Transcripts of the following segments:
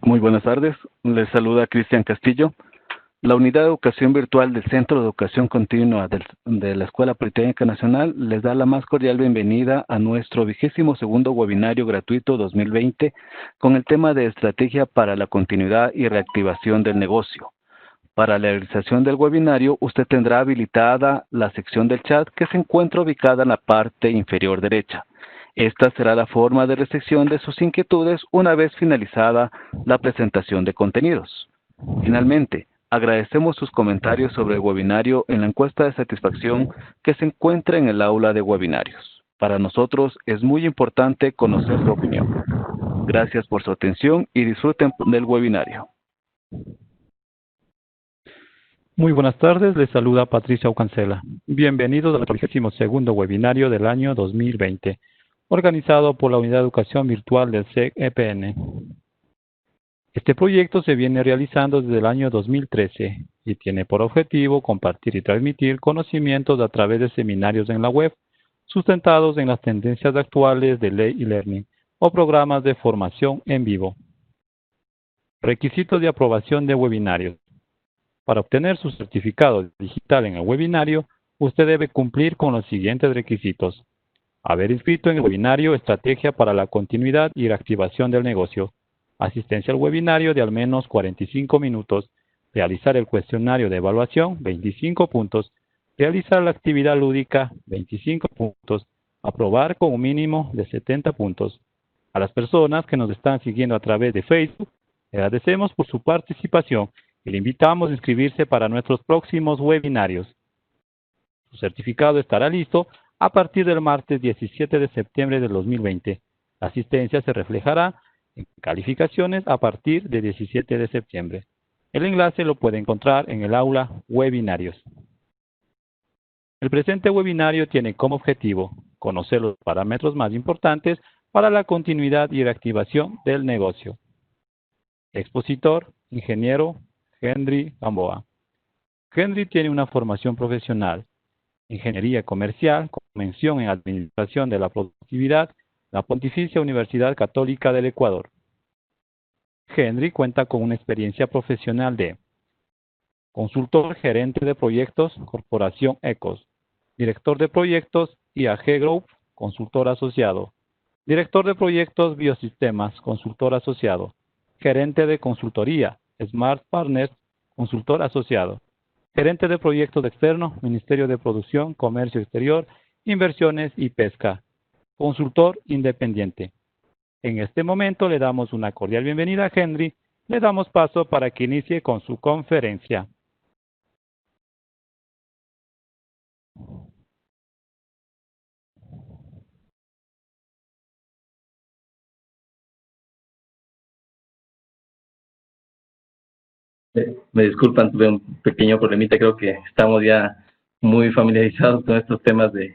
Muy buenas tardes, les saluda Cristian Castillo. La Unidad de Educación Virtual del Centro de Educación Continua de la Escuela Politécnica Nacional les da la más cordial bienvenida a nuestro 22º webinario gratuito 2020 con el tema de Estrategia para la Continuidad y Reactivación del Negocio. Para la realización del webinario, usted tendrá habilitada la sección del chat que se encuentra ubicada en la parte inferior derecha. Esta será la forma de recepción de sus inquietudes una vez finalizada la presentación de contenidos. Finalmente, agradecemos sus comentarios sobre el webinario en la encuesta de satisfacción que se encuentra en el aula de webinarios. Para nosotros es muy importante conocer su opinión. Gracias por su atención y disfruten del webinario. Muy buenas tardes, les saluda Patricia Ocancela. Bienvenidos al 22º webinario del año 2020, organizado por la Unidad de Educación Virtual del CEP-EPN. Este proyecto se viene realizando desde el año 2013 y tiene por objetivo compartir y transmitir conocimientos a través de seminarios en la web, sustentados en las tendencias actuales de e-learning o programas de formación en vivo. Requisitos de aprobación de webinarios. Para obtener su certificado digital en el webinario, usted debe cumplir con los siguientes requisitos: haber inscrito en el webinario Estrategia para la Continuidad y Reactivación del Negocio, asistencia al webinario de al menos 45 minutos, realizar el cuestionario de evaluación, 25 puntos, realizar la actividad lúdica, 25 puntos, aprobar con un mínimo de 70 puntos. A las personas que nos están siguiendo a través de Facebook, le agradecemos por su participación y le invitamos a inscribirse para nuestros próximos webinarios. Su certificado estará listo a partir del martes 17 de septiembre del 2020. La asistencia se reflejará en calificaciones a partir del 17 de septiembre. El enlace lo puede encontrar en el aula Webinarios. El presente webinario tiene como objetivo conocer los parámetros más importantes para la continuidad y reactivación del negocio. Expositor, ingeniero Henry Gamboa. Henry tiene una formación profesional, Ingeniería Comercial, con mención en Administración de la Productividad, la Pontificia Universidad Católica del Ecuador. Henry cuenta con una experiencia profesional de consultor gerente de proyectos, Corporación Ecos, director de proyectos, IAG Group, consultor asociado, director de proyectos Biosistemas, consultor asociado, gerente de consultoría, Smart Partners, consultor asociado, gerente de proyectos externos, Ministerio de Producción, Comercio Exterior, Inversiones y Pesca, consultor independiente. En este momento le damos una cordial bienvenida a Henry, le damos paso para que inicie con su conferencia. Me disculpan, tuve un pequeño problemita, creo que estamos ya muy familiarizados con estos temas de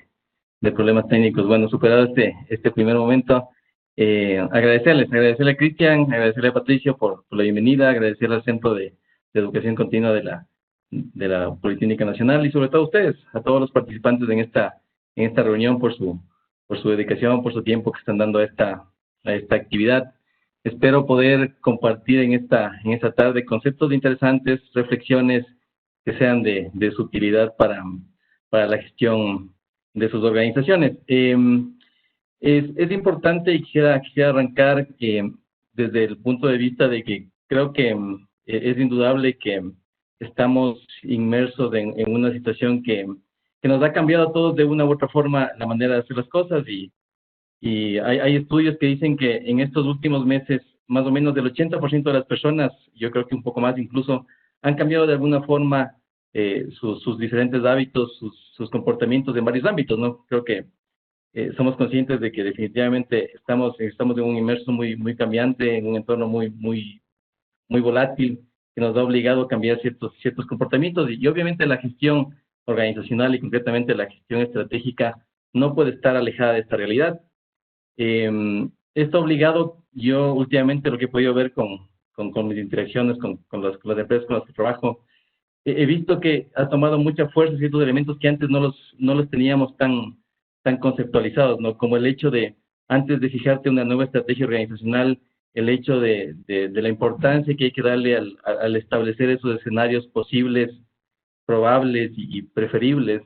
problemas técnicos. Bueno, superado este primer momento, agradecerle a Cristian, agradecerle a Patricio por la bienvenida, agradecerle al Centro de Educación Continua de la Politécnica Nacional y sobre todo a ustedes, a todos los participantes en esta reunión por su dedicación, por su tiempo que están dando a esta actividad. Espero poder compartir en esta tarde conceptos interesantes, reflexiones que sean de su utilidad para la gestión de sus organizaciones. Es importante y quisiera arrancar desde el punto de vista de que creo que es indudable que estamos inmersos en una situación que nos ha cambiado a todos de una u otra forma la manera de hacer las cosas y hay estudios que dicen que en estos últimos meses, más o menos del 80% de las personas, yo creo que un poco más incluso, han cambiado de alguna forma sus diferentes hábitos, sus comportamientos en varios ámbitos, ¿no? Creo que somos conscientes de que definitivamente estamos en un inmerso muy cambiante, en un entorno muy volátil, que nos ha obligado a cambiar ciertos comportamientos y obviamente la gestión organizacional y concretamente la gestión estratégica no puede estar alejada de esta realidad. Esto ha obligado, yo últimamente lo que he podido ver con mis interacciones con las empresas con las que trabajo, he visto que ha tomado mucha fuerza ciertos elementos que antes no los teníamos tan conceptualizados, ¿no? Como el hecho de, antes de fijarte una nueva estrategia organizacional, el hecho de la importancia que hay que darle al establecer esos escenarios posibles, probables y preferibles,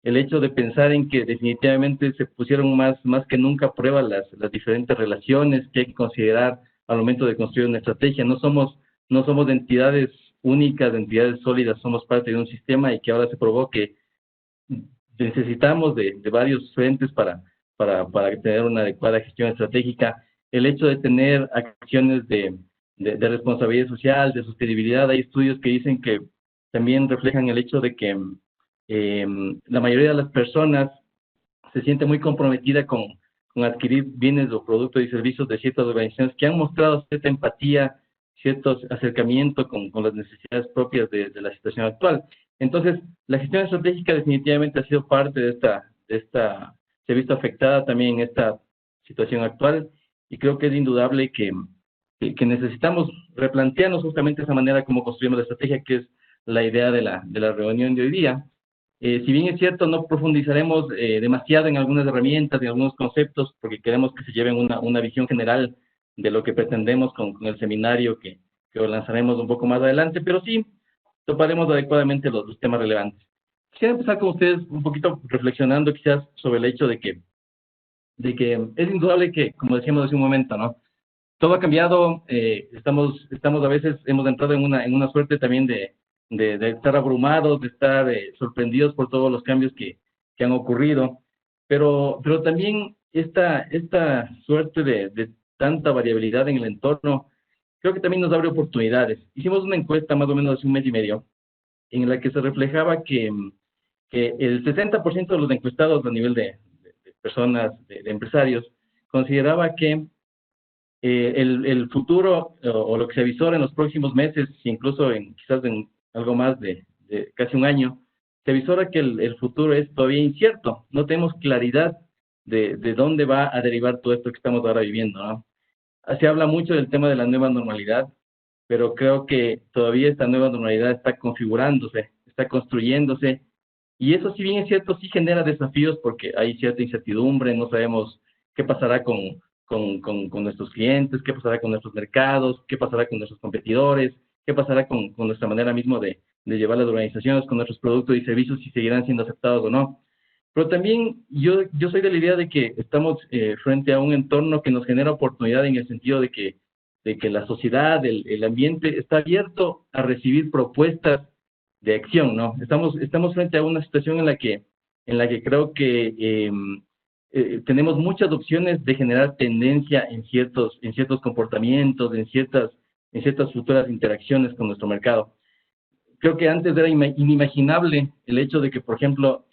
el hecho de pensar en que definitivamente se pusieron más que nunca a prueba las diferentes relaciones que hay que considerar al momento de construir una estrategia. No somos entidades únicas, entidades sólidas, somos parte de un sistema y que ahora se probó que necesitamos de varios frentes para tener una adecuada gestión estratégica. El hecho de tener acciones de responsabilidad social, de sostenibilidad, hay estudios que dicen que también reflejan el hecho de que la mayoría de las personas se siente muy comprometida con adquirir bienes o productos y servicios de ciertas organizaciones que han mostrado cierta empatía, cierto acercamiento con las necesidades propias de la situación actual. Entonces, la gestión estratégica definitivamente ha sido parte de esta, se ha visto afectada también en esta situación actual, y creo que es indudable que necesitamos replantearnos justamente esa manera como construimos la estrategia, que es la idea de la reunión de hoy día. Si bien es cierto, no profundizaremos demasiado en algunas herramientas, en algunos conceptos, porque queremos que se lleven una visión general de lo que pretendemos con el seminario que lanzaremos un poco más adelante, pero sí toparemos adecuadamente los temas relevantes. Quisiera empezar con ustedes un poquito reflexionando quizás sobre el hecho de que es indudable que, como decíamos hace un momento, ¿no? Todo ha cambiado, estamos a veces, hemos entrado en una suerte también de estar abrumados, de estar sorprendidos por todos los cambios que han ocurrido, pero también esta suerte de tanta variabilidad en el entorno, creo que también nos abre oportunidades. Hicimos una encuesta más o menos hace un mes y medio, en la que se reflejaba que el 60% de los encuestados a nivel de personas, de empresarios, consideraba que el futuro o lo que se avisora en los próximos meses, incluso quizás en algo más de casi un año, se avisora que el futuro es todavía incierto. No tenemos claridad de dónde va a derivar todo esto que estamos ahora viviendo, ¿no? Se habla mucho del tema de la nueva normalidad, pero creo que todavía esta nueva normalidad está configurándose, está construyéndose, y eso, si bien es cierto, sí genera desafíos porque hay cierta incertidumbre, no sabemos qué pasará con nuestros clientes, qué pasará con nuestros mercados, qué pasará con nuestros competidores, qué pasará con nuestra manera mismo de llevar las organizaciones, con nuestros productos y servicios, si seguirán siendo aceptados o no. Pero también yo soy de la idea de que estamos frente a un entorno que nos genera oportunidad en el sentido de que la sociedad, el ambiente está abierto a recibir propuestas de acción, ¿no? Estamos frente a una situación en la que creo que tenemos muchas opciones de generar tendencia en ciertos comportamientos, en ciertas futuras interacciones con nuestro mercado. Creo que antes era inimaginable el hecho de que, por ejemplo,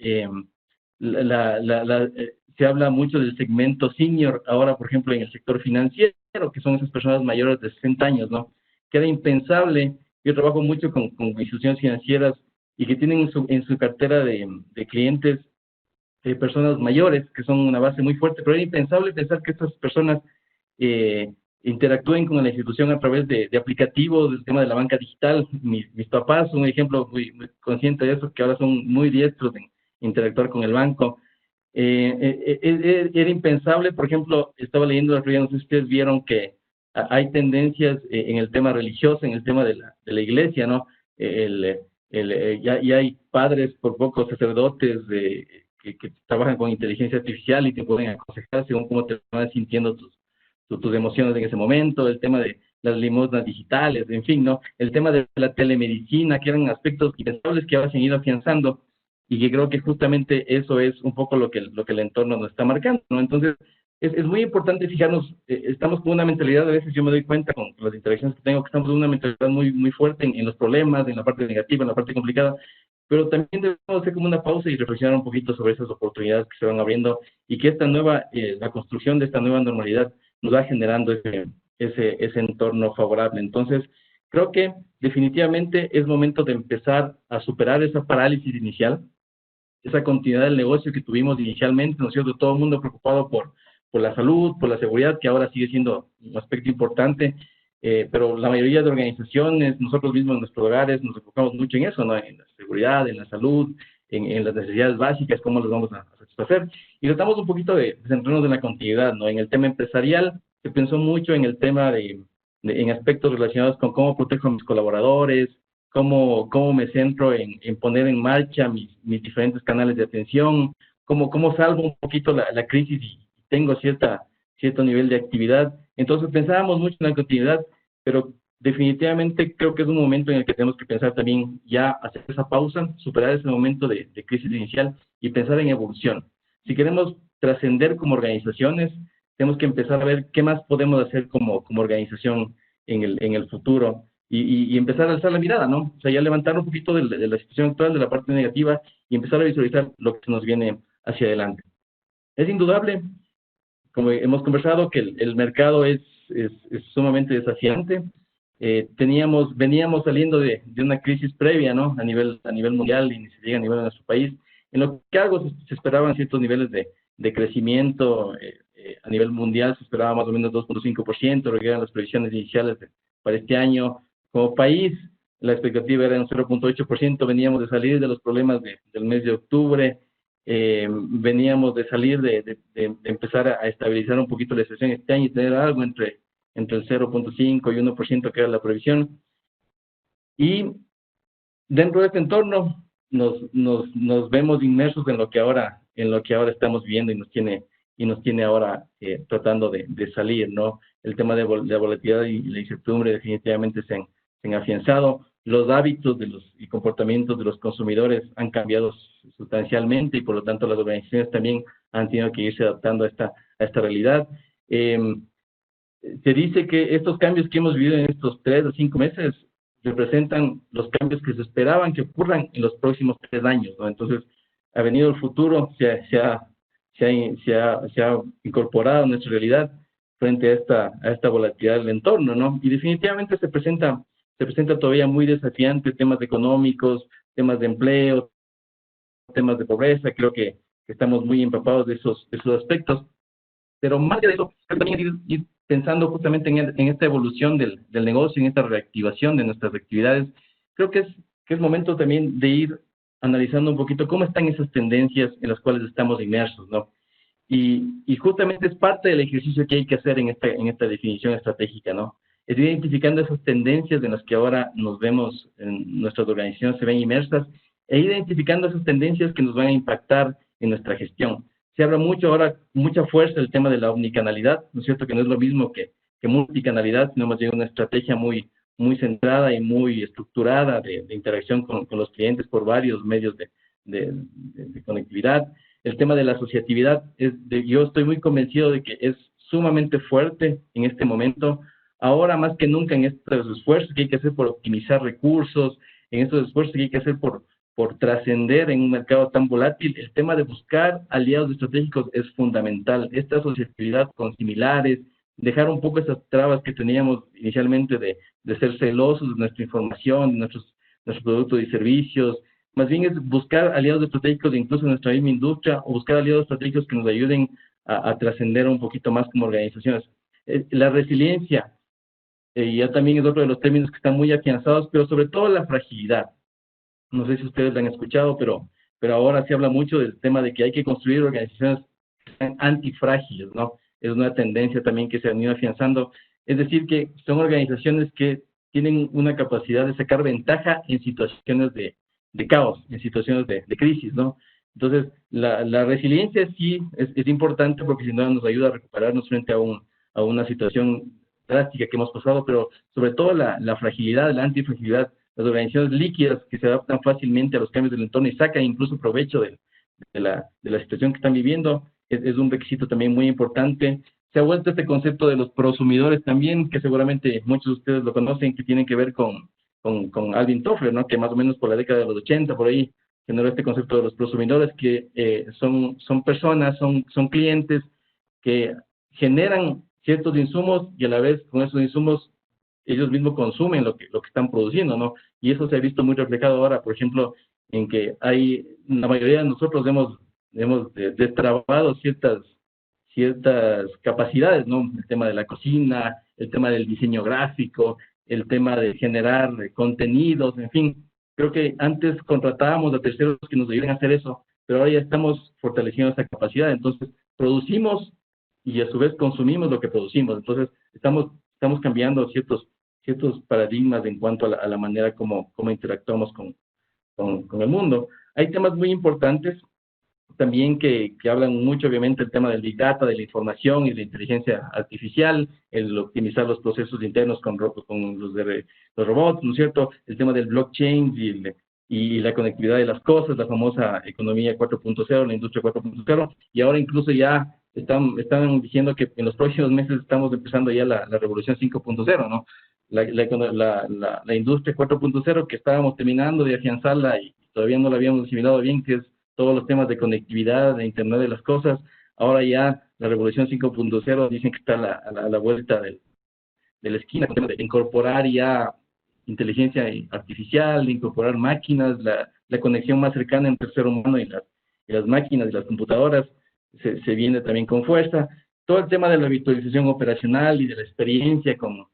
se habla mucho del segmento senior, ahora, por ejemplo, en el sector financiero, que son esas personas mayores de 60 años, ¿no? Que era impensable. Yo trabajo mucho con instituciones financieras y que tienen en su cartera de clientes personas mayores, que son una base muy fuerte, pero era impensable pensar que estas personas interactúen con la institución a través de aplicativos, del tema de la banca digital. Mis papás son un ejemplo muy consciente de eso, que ahora son muy diestros en interactuar con el banco. Era impensable, por ejemplo, estaba leyendo las redes, no sé si ustedes vieron que hay tendencias en el tema religioso, en el tema de la iglesia, ¿no? Ya hay padres, por poco sacerdotes, que trabajan con inteligencia artificial y te pueden aconsejar según cómo te vas sintiendo tus emociones en ese momento, el tema de las limosnas digitales, en fin, ¿no? El tema de la telemedicina, que eran aspectos impensables que ahora se han ido afianzando, y que creo que justamente eso es un poco lo que el entorno nos está marcando, ¿no? Entonces, es muy importante fijarnos, estamos con una mentalidad, a veces yo me doy cuenta con las interacciones que tengo, que estamos con una mentalidad muy fuerte en los problemas, en la parte negativa, en la parte complicada, pero también debemos hacer como una pausa y reflexionar un poquito sobre esas oportunidades que se van abriendo y que la construcción de esta nueva normalidad nos va generando ese entorno favorable. Entonces, creo que definitivamente es momento de empezar a superar esa parálisis inicial, esa continuidad del negocio que tuvimos inicialmente, ¿no es cierto? Todo el mundo preocupado por la salud, por la seguridad, que ahora sigue siendo un aspecto importante, pero la mayoría de organizaciones, nosotros mismos en nuestros hogares, nos enfocamos mucho en eso, ¿no? En la seguridad, en la salud, en las necesidades básicas, cómo las vamos a satisfacer. Y tratamos un poquito de centrarnos en la continuidad, ¿no? En el tema empresarial, se pensó mucho en el tema en aspectos relacionados con cómo protejo a mis colaboradores, cómo me centro en poner en marcha mis diferentes canales de atención, cómo salvo un poquito la crisis y tengo cierto nivel de actividad. Entonces pensábamos mucho en la continuidad, pero definitivamente creo que es un momento en el que tenemos que pensar también ya hacer esa pausa, superar ese momento de crisis inicial y pensar en evolución. Si queremos trascender como organizaciones, tenemos que empezar a ver qué más podemos hacer como organización en el futuro y empezar a alzar la mirada, ¿no? O sea, ya levantar un poquito de la situación actual, de la parte negativa y empezar a visualizar lo que nos viene hacia adelante. Es indudable, como hemos conversado, que el mercado es sumamente desafiante. Veníamos saliendo de una crisis previa, ¿no? A nivel mundial y ni se diga a nivel de nuestro país, en lo que algo se esperaban ciertos niveles de crecimiento. A nivel mundial se esperaba más o menos 2.5%, lo que eran las previsiones iniciales para este año. Como país, la expectativa era un 0.8%, veníamos de salir de los problemas del mes de octubre, veníamos de salir de empezar a estabilizar un poquito la situación este año y tener algo entre el 0.5 y 1% que era la previsión. Y dentro de este entorno nos vemos inmersos en lo que ahora estamos viviendo y nos tiene ahora tratando de salir, ¿no? El tema de la volatilidad y la incertidumbre definitivamente se han afianzado. Los hábitos y comportamientos de los consumidores han cambiado sustancialmente y por lo tanto las organizaciones también han tenido que irse adaptando a esta realidad. Se dice que estos cambios que hemos vivido en estos 3 o 5 meses representan los cambios que se esperaban que ocurran en los próximos 3 años, ¿no? Entonces, ha venido el futuro, se ha incorporado a nuestra realidad frente a esta volatilidad del entorno, ¿no? Y definitivamente se presenta todavía muy desafiante temas económicos, temas de empleo, temas de pobreza. Creo que estamos muy empapados de esos aspectos. Pero más que eso, también ir pensando justamente en esta evolución del negocio, en esta reactivación de nuestras actividades. Creo que es momento también de ir analizando un poquito cómo están esas tendencias en las cuales estamos inmersos, ¿no? Y justamente es parte del ejercicio que hay que hacer en esta definición estratégica, ¿no? Es identificando esas tendencias en las que ahora nos vemos, en nuestras organizaciones se ven inmersas, e identificando esas tendencias que nos van a impactar en nuestra gestión. Se habla mucho ahora, mucha fuerza del tema de la omnicanalidad, ¿no es cierto? Que no es lo mismo que multicanalidad, sino más bien una estrategia muy centrada y muy estructurada de interacción con los clientes por varios medios de conectividad. El tema de la asociatividad, yo estoy muy convencido de que es sumamente fuerte en este momento, ahora más que nunca en estos esfuerzos que hay que hacer por optimizar recursos, en estos esfuerzos que hay que hacer por trascender en un mercado tan volátil. El tema de buscar aliados estratégicos es fundamental. Esta asociatividad con similares, dejar un poco esas trabas que teníamos inicialmente de ser celosos de nuestra información, de nuestros productos y servicios. Más bien es buscar aliados estratégicos incluso en nuestra misma industria, o buscar aliados estratégicos que nos ayuden a trascender un poquito más como organizaciones. La resiliencia ya también es otro de los términos que están muy afianzados, pero sobre todo la fragilidad. No sé si ustedes lo han escuchado, pero ahora se habla mucho del tema de que hay que construir organizaciones que sean antifrágiles, ¿no? Es una tendencia también que se ha ido afianzando. Es decir, que son organizaciones que tienen una capacidad de sacar ventaja en situaciones de caos, en situaciones de crisis, ¿no? Entonces, la resiliencia sí es importante porque sin duda nos ayuda a recuperarnos frente a una situación drástica que hemos pasado, pero sobre todo la fragilidad, la antifragilidad, las organizaciones líquidas que se adaptan fácilmente a los cambios del entorno y sacan incluso provecho de la situación que están viviendo, es un requisito también muy importante. Se ha vuelto este concepto de los prosumidores también, que seguramente muchos de ustedes lo conocen, que tienen que ver con Alvin Toffler, ¿no? Que más o menos por la década de los 80, por ahí, generó este concepto de los prosumidores, que son personas, son clientes que generan ciertos insumos y a la vez con esos insumos ellos mismos consumen lo que están produciendo, ¿no? Y eso se ha visto muy reflejado ahora, por ejemplo, en que la mayoría de nosotros hemos destrabado ciertas capacidades, ¿no? El tema de la cocina, el tema del diseño gráfico, el tema de generar contenidos, en fin. Creo que antes contratábamos a terceros que nos ayuden a hacer eso, pero ahora ya estamos fortaleciendo esa capacidad. Entonces, producimos y a su vez consumimos lo que producimos. Entonces, estamos cambiando ciertos paradigmas en cuanto a la manera como interactuamos con el mundo. Hay temas muy importantes también que hablan mucho, obviamente, el tema del Big Data, de la información y de la inteligencia artificial, el optimizar los procesos internos con los robots, ¿no es cierto? El tema del blockchain y la conectividad de las cosas, la famosa economía 4.0, la industria 4.0, y ahora incluso ya están diciendo que en los próximos meses estamos empezando ya la revolución 5.0, ¿no? La industria 4.0 que estábamos terminando de afianzarla y todavía no la habíamos asimilado bien, que es todos los temas de conectividad, de Internet de las cosas. Ahora ya la revolución 5.0 dicen que está a la vuelta de la esquina, de incorporar ya inteligencia artificial, de incorporar máquinas, la conexión más cercana entre el ser humano y las máquinas y las computadoras se viene también con fuerza. Todo el tema de la virtualización operacional y de la experiencia con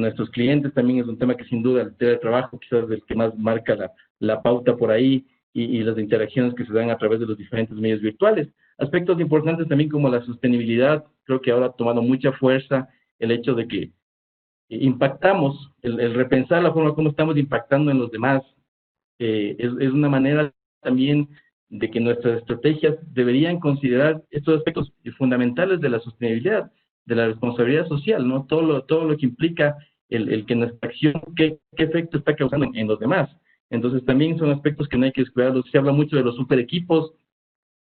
nuestros clientes también es un tema que sin duda el teletrabajo quizás es el que más marca la pauta por ahí, y las interacciones que se dan a través de los diferentes medios virtuales. Aspectos importantes también como la sostenibilidad, creo que ahora ha tomado mucha fuerza el hecho de que impactamos, el repensar la forma como estamos impactando en los demás, es una manera también de que nuestras estrategias deberían considerar estos aspectos fundamentales de la sostenibilidad, de la responsabilidad social, ¿no? Todo lo que implica el que nuestra acción, qué efecto está causando en los demás. Entonces también son aspectos que no hay que descuidarlos. Se habla mucho de los super equipos,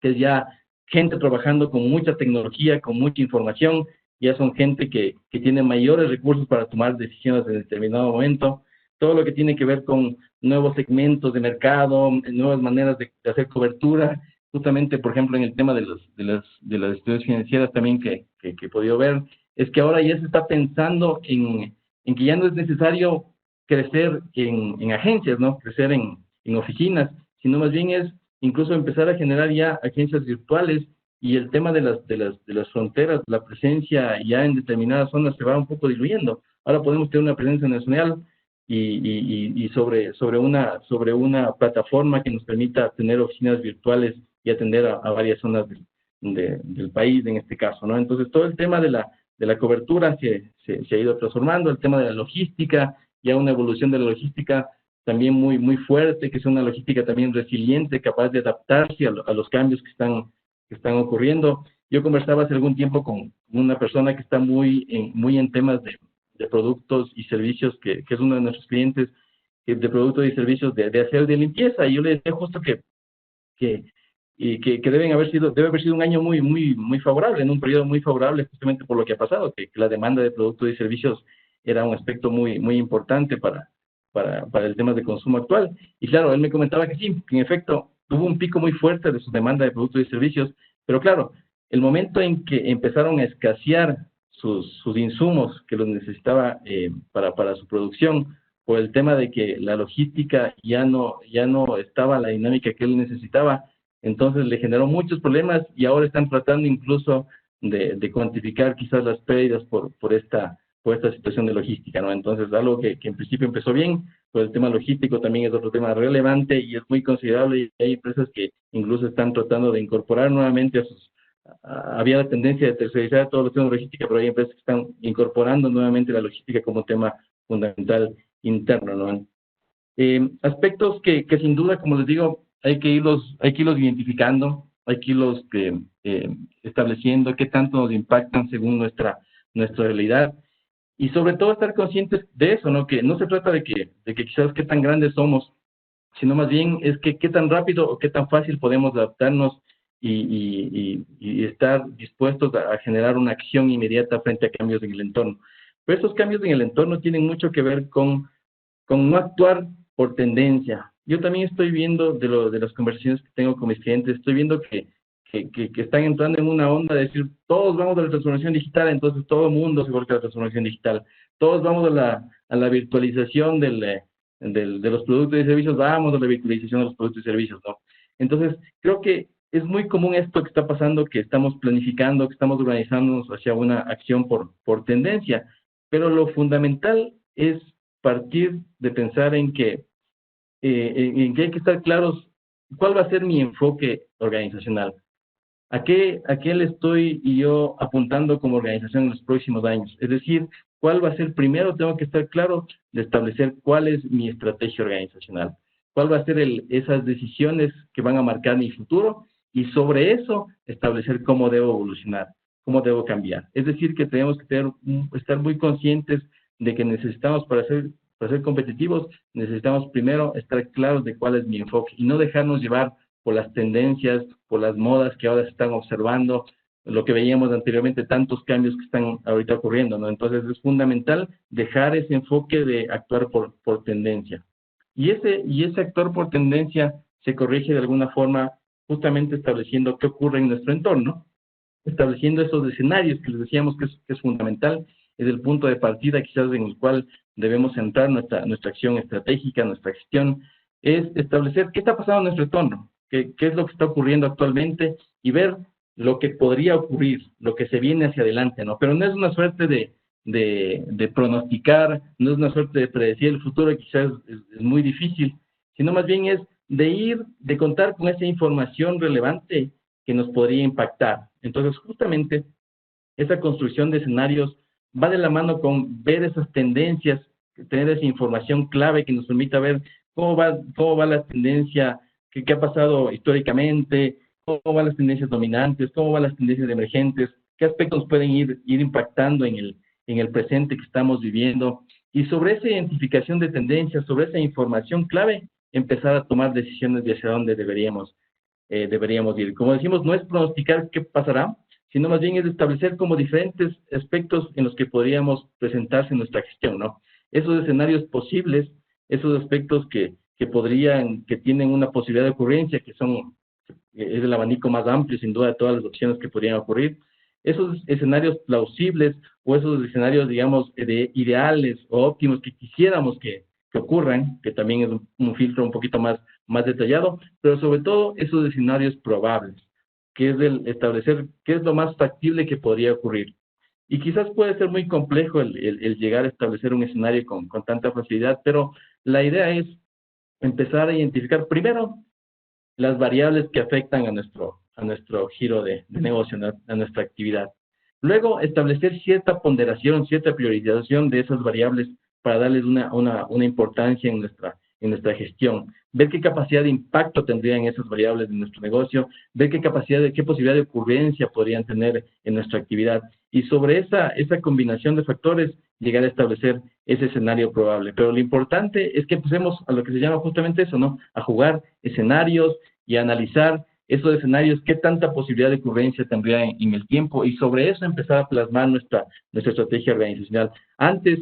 que es ya gente trabajando con mucha tecnología, con mucha información, ya son gente que tiene mayores recursos para tomar decisiones en determinado momento. Todo lo que tiene que ver con nuevos segmentos de mercado, nuevas maneras de hacer cobertura, justamente, por ejemplo, en el tema de las instituciones financieras también que he podido ver, es que ahora ya se está pensando en que ya no es necesario crecer en agencias, ¿no? Crecer en oficinas, sino más bien es incluso empezar a generar ya agencias virtuales, y el tema de las fronteras, la presencia ya en determinadas zonas se va un poco diluyendo. Ahora podemos tener una presencia nacional y sobre una plataforma que nos permita tener oficinas virtuales y atender a varias zonas del país en este caso, ¿no? Entonces todo el tema de la cobertura se ha ido transformando, el tema de la logística, ya una evolución de la logística también muy fuerte, que es una logística también resiliente, capaz de adaptarse a los cambios que están ocurriendo. Yo conversaba hace algún tiempo con una persona que está muy en temas de productos y servicios, que es uno de nuestros clientes, de productos y servicios de aseo y de limpieza, y yo le decía justo que debe haber sido un año muy favorable, en un periodo muy favorable, justamente por lo que ha pasado, que la demanda de productos y servicios era un aspecto muy importante para el tema de consumo actual. Y claro, él me comentaba que sí, que en efecto hubo un pico muy fuerte de su demanda de productos y servicios, pero claro, el momento en que empezaron a escasear sus insumos que los necesitaba para su producción, por el tema de que la logística ya no estaba la dinámica que él necesitaba, entonces le generó muchos problemas, y ahora están tratando incluso de cuantificar quizás las pérdidas por esta situación de logística, ¿no? Entonces, algo que en principio empezó bien, pues el tema logístico también es otro tema relevante y es muy considerable, y hay empresas que incluso están tratando de incorporar nuevamente había la tendencia de tercerizar todos los temas de logística, pero hay empresas que están incorporando nuevamente la logística como tema fundamental interno, ¿no? Aspectos que sin duda, como les digo, hay que irlos identificando, hay que irlos estableciendo qué tanto nos impactan según nuestra realidad, y sobre todo estar conscientes de eso, ¿no? Que no se trata de que quizás qué tan grandes somos, sino más bien es que qué tan rápido o qué tan fácil podemos adaptarnos y estar dispuestos a generar una acción inmediata frente a cambios en el entorno. Pero esos cambios en el entorno tienen mucho que ver con no actuar por tendencia. Yo también estoy viendo de las conversaciones que tengo con mis clientes, estoy viendo que están entrando en una onda de decir, todos vamos a la transformación digital, entonces todo el mundo se vuelve a la transformación digital. Todos vamos a la virtualización de los productos y servicios, vamos a la virtualización de los productos y servicios, ¿no? Entonces, creo que es muy común esto que está pasando, que estamos planificando, que estamos organizándonos hacia una acción por tendencia, pero lo fundamental es partir de pensar en que hay que estar claros cuál va a ser mi enfoque organizacional. ¿A qué le estoy yo apuntando como organización en los próximos años? Es decir, ¿cuál va a ser primero? Tengo que estar claro de establecer cuál es mi estrategia organizacional, cuál va a ser esas decisiones que van a marcar mi futuro y sobre eso establecer cómo debo evolucionar, cómo debo cambiar. Es decir, que tenemos que estar muy conscientes de que necesitamos para ser competitivos, necesitamos primero estar claros de cuál es mi enfoque y no dejarnos llevar por las tendencias, por las modas que ahora se están observando, lo que veíamos anteriormente, tantos cambios que están ahorita ocurriendo, ¿no? Entonces es fundamental dejar ese enfoque de actuar por tendencia. Y ese actuar por tendencia se corrige de alguna forma justamente estableciendo qué ocurre en nuestro entorno, estableciendo esos escenarios que les decíamos que es fundamental, es el punto de partida quizás en el cual debemos centrar nuestra acción estratégica, nuestra gestión, es establecer qué está pasando en nuestro entorno, qué es lo que está ocurriendo actualmente y ver lo que podría ocurrir, lo que se viene hacia adelante, ¿no? Pero no es una suerte de pronosticar, no es una suerte de predecir el futuro, quizás es muy difícil, sino más bien es de contar con esa información relevante que nos podría impactar. Entonces, justamente, esa construcción de escenarios va de la mano con ver esas tendencias, tener esa información clave que nos permita ver cómo va la tendencia, qué ha pasado históricamente, cómo van las tendencias dominantes, cómo van las tendencias emergentes, qué aspectos pueden ir impactando en el presente que estamos viviendo. Y sobre esa identificación de tendencias, sobre esa información clave, empezar a tomar decisiones de hacia dónde deberíamos ir. Como decimos, no es pronosticar qué pasará, sino más bien es establecer como diferentes aspectos en los que podríamos presentarse en nuestra gestión, ¿no? Esos escenarios posibles, esos aspectos que tienen una posibilidad de ocurrencia, es el abanico más amplio, sin duda, de todas las opciones que podrían ocurrir, esos escenarios plausibles o esos escenarios, digamos, ideales o óptimos que quisiéramos que ocurran, que también es un filtro un poquito más detallado, pero sobre todo esos escenarios probables, que es el establecer qué es lo más factible que podría ocurrir. Y quizás puede ser muy complejo el llegar a establecer un escenario con tanta facilidad, pero la idea es empezar a identificar primero las variables que afectan a nuestro giro de negocio, a nuestra actividad. Luego, establecer cierta ponderación, cierta priorización de esas variables para darles una importancia en nuestra gestión. Ver qué capacidad de impacto tendrían esas variables en nuestro negocio, ver qué posibilidad de ocurrencia podrían tener en nuestra actividad. Y sobre esa combinación de factores, llegar a establecer ese escenario probable. Pero lo importante es que empecemos a lo que se llama justamente eso, ¿no? A jugar escenarios y a analizar esos escenarios, qué tanta posibilidad de ocurrencia tendría en el tiempo, y sobre eso empezar a plasmar nuestra estrategia organizacional. Antes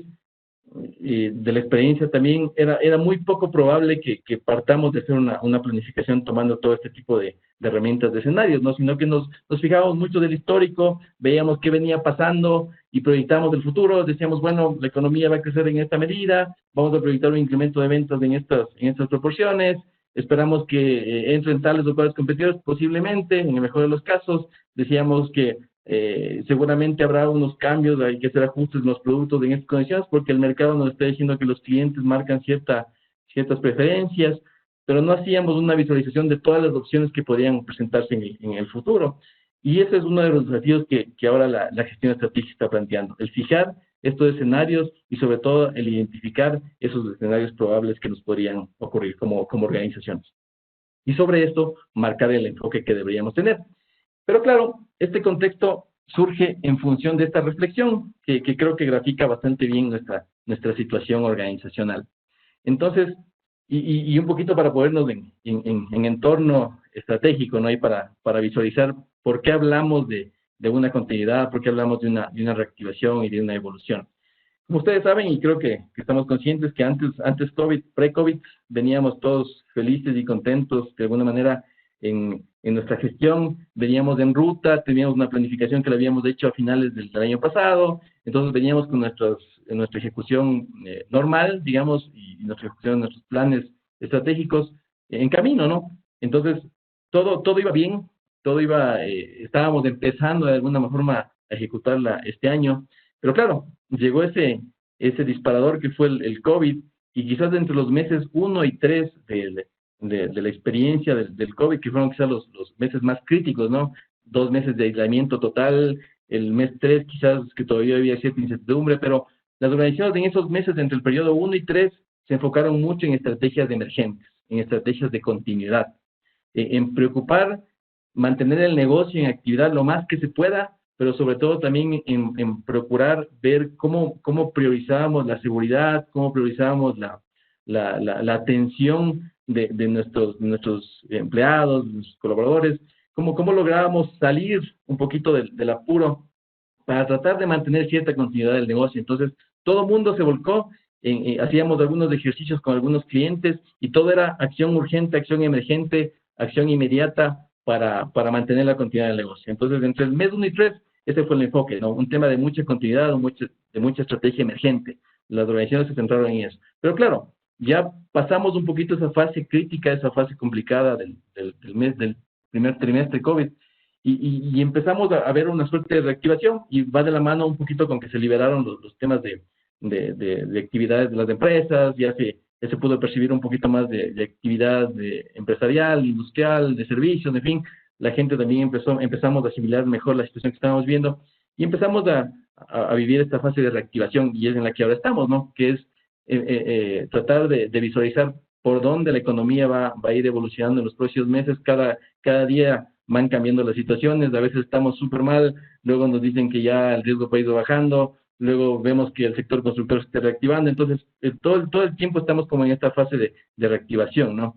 de la experiencia también era muy poco probable que partamos de hacer una planificación tomando todo este tipo de herramientas de escenarios, ¿no? Sino que nos fijábamos mucho del histórico, veíamos qué venía pasando y proyectamos el futuro, decíamos, bueno, la economía va a crecer en esta medida, vamos a proyectar un incremento de ventas en estas proporciones, esperamos que entren tales o cuales competidores, posiblemente, en el mejor de los casos, decíamos que seguramente habrá unos cambios, hay que hacer ajustes en los productos en estas condiciones, porque el mercado nos está diciendo que los clientes marcan ciertas preferencias, pero no hacíamos una visualización de todas las opciones que podrían presentarse en el futuro. Y ese es uno de los desafíos que ahora la gestión estratégica está planteando, el fijar estos escenarios y sobre todo el identificar esos escenarios probables que nos podrían ocurrir como organizaciones. Y sobre esto, marcar el enfoque que deberíamos tener. Pero claro, este contexto surge en función de esta reflexión, que creo que grafica bastante bien nuestra situación organizacional. Entonces, y un poquito para ponernos en entorno estratégico, ¿no? Y para visualizar por qué hablamos de una continuidad, por qué hablamos de una reactivación y de una evolución. Como ustedes saben, y creo que estamos conscientes que antes COVID, pre-COVID, veníamos todos felices y contentos de alguna manera en nuestra gestión, veníamos en ruta, teníamos una planificación que la habíamos hecho a finales del año pasado, entonces veníamos con nuestra ejecución normal, digamos, y nuestra ejecución, nuestros planes estratégicos en camino, ¿no? Entonces, todo iba bien, estábamos empezando de alguna forma a ejecutarla este año, pero claro, llegó ese disparador que fue el COVID, y quizás entre los meses 1 y 3 de la experiencia del COVID, que fueron quizás los meses más críticos, ¿no? 2 meses de aislamiento total, el mes 3 quizás que todavía había cierta incertidumbre, pero las organizaciones en esos meses entre el periodo 1 y 3 se enfocaron mucho en estrategias de emergentes, en estrategias de continuidad, en preocupar, mantener el negocio en actividad lo más que se pueda, pero sobre todo también en procurar ver cómo priorizábamos la seguridad, cómo priorizábamos la atención de nuestros empleados, nuestros colaboradores, cómo lográbamos salir un poquito del apuro para tratar de mantener cierta continuidad del negocio. Entonces, todo el mundo se volcó, hacíamos algunos ejercicios con algunos clientes y todo era acción urgente, acción emergente, acción inmediata para mantener la continuidad del negocio. Entonces, entre el mes 1 y 3, ese fue el enfoque, ¿no? Un tema de mucha continuidad, de mucha estrategia emergente. Las organizaciones se centraron en eso. Pero claro, ya pasamos un poquito esa fase crítica, esa fase complicada del primer trimestre COVID, y empezamos a ver una suerte de reactivación, y va de la mano un poquito con que se liberaron los temas de actividades de las empresas, ya se pudo percibir un poquito más de actividad empresarial, industrial, de servicios, en fin. La gente también empezamos a asimilar mejor la situación que estábamos viendo, y empezamos a vivir esta fase de reactivación, y es en la que ahora estamos, ¿no? Que es tratar de visualizar por dónde la economía va a ir evolucionando en los próximos meses. Cada día van cambiando las situaciones, a veces estamos súper mal, luego nos dicen que ya el riesgo ha ido bajando, luego vemos que el sector constructor se está reactivando. Entonces todo el tiempo estamos como en esta fase de reactivación, ¿no?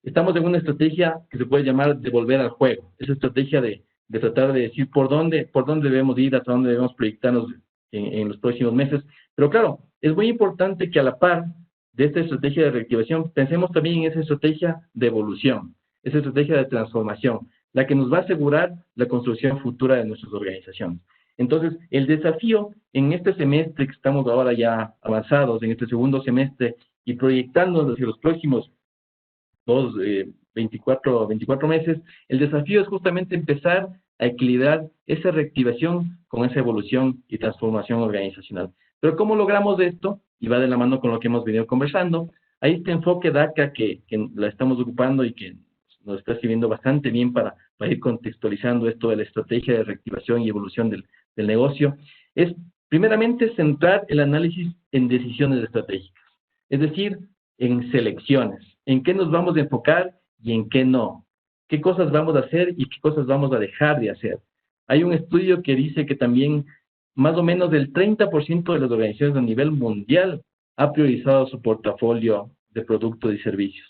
Estamos en una estrategia que se puede llamar de volver al juego, esa estrategia de tratar de decir por dónde debemos ir, hasta dónde debemos proyectarnos en los próximos meses. Pero claro, es muy importante que a la par de esta estrategia de reactivación pensemos también en esa estrategia de evolución, esa estrategia de transformación, la que nos va a asegurar la construcción futura de nuestras organizaciones. Entonces, el desafío en este semestre que estamos ahora ya avanzados, en este segundo semestre, y proyectándonos hacia los próximos 24 meses, el desafío es justamente empezar a equilibrar esa reactivación con esa evolución y transformación organizacional. Pero ¿cómo logramos esto? Y va de la mano con lo que hemos venido conversando. Hay este enfoque DACA que la estamos ocupando y que nos está sirviendo bastante bien para ir contextualizando esto de la estrategia de reactivación y evolución del negocio. Es, primeramente, centrar el análisis en decisiones estratégicas, es decir, en selecciones, en qué nos vamos a enfocar y en qué no, qué cosas vamos a hacer y qué cosas vamos a dejar de hacer. Hay un estudio que dice que también más o menos el 30% de las organizaciones a nivel mundial ha priorizado su portafolio de productos y servicios.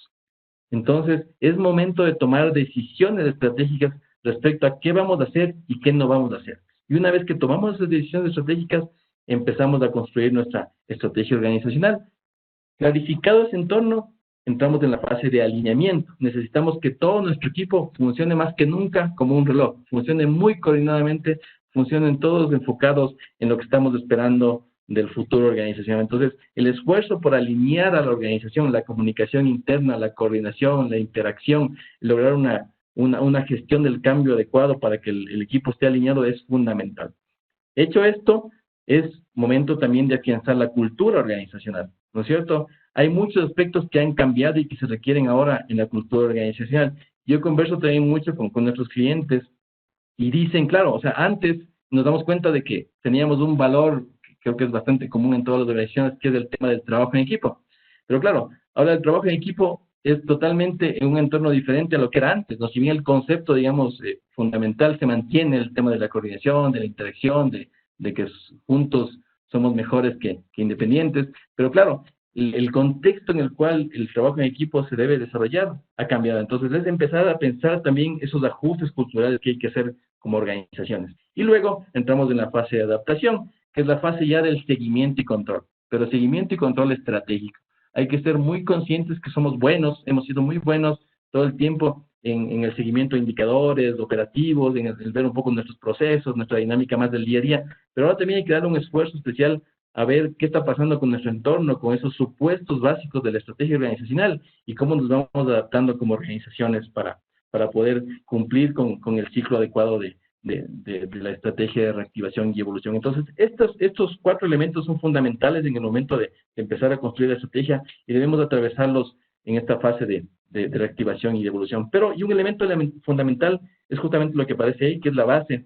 Entonces, es momento de tomar decisiones estratégicas respecto a qué vamos a hacer y qué no vamos a hacer. Y una vez que tomamos esas decisiones estratégicas, empezamos a construir nuestra estrategia organizacional. Clarificado ese entorno, entramos en la fase de alineamiento. Necesitamos que todo nuestro equipo funcione más que nunca como un reloj, funcione muy coordinadamente, funcionen todos enfocados en lo que estamos esperando del futuro organizacional. Entonces, el esfuerzo por alinear a la organización, la comunicación interna, la coordinación, la interacción, lograr una gestión del cambio adecuado para que el equipo esté alineado es fundamental. Hecho esto, es momento también de afianzar la cultura organizacional, ¿no es cierto? Hay muchos aspectos que han cambiado y que se requieren ahora en la cultura organizacional. Yo converso también mucho con nuestros clientes y dicen, claro, o sea, antes nos damos cuenta de que teníamos un valor que creo que es bastante común en todas las organizaciones, que es el tema del trabajo en equipo. Pero claro, ahora el trabajo en equipo es totalmente en un entorno diferente a lo que era antes, ¿no? Si bien el concepto, digamos, fundamental se mantiene, el tema de la coordinación, de la interacción, de que juntos somos mejores que independientes, pero claro, el contexto en el cual el trabajo en equipo se debe desarrollar ha cambiado. Entonces es empezar a pensar también esos ajustes culturales que hay que hacer como organizaciones. Y luego entramos en la fase de adaptación, que es la fase ya del seguimiento y control, pero seguimiento y control estratégico. Hay que ser muy conscientes que somos buenos, hemos sido muy buenos todo el tiempo en el seguimiento de indicadores operativos, en el ver un poco nuestros procesos, nuestra dinámica más del día a día, pero ahora también hay que dar un esfuerzo especial a ver qué está pasando con nuestro entorno, con esos supuestos básicos de la estrategia organizacional y cómo nos vamos adaptando como organizaciones para poder cumplir con el ciclo adecuado de la estrategia de reactivación y evolución. Entonces, estos 4 elementos son fundamentales en el momento de empezar a construir la estrategia y debemos atravesarlos en esta fase de reactivación y de evolución. Pero, y un elemento fundamental es justamente lo que aparece ahí, que es la base,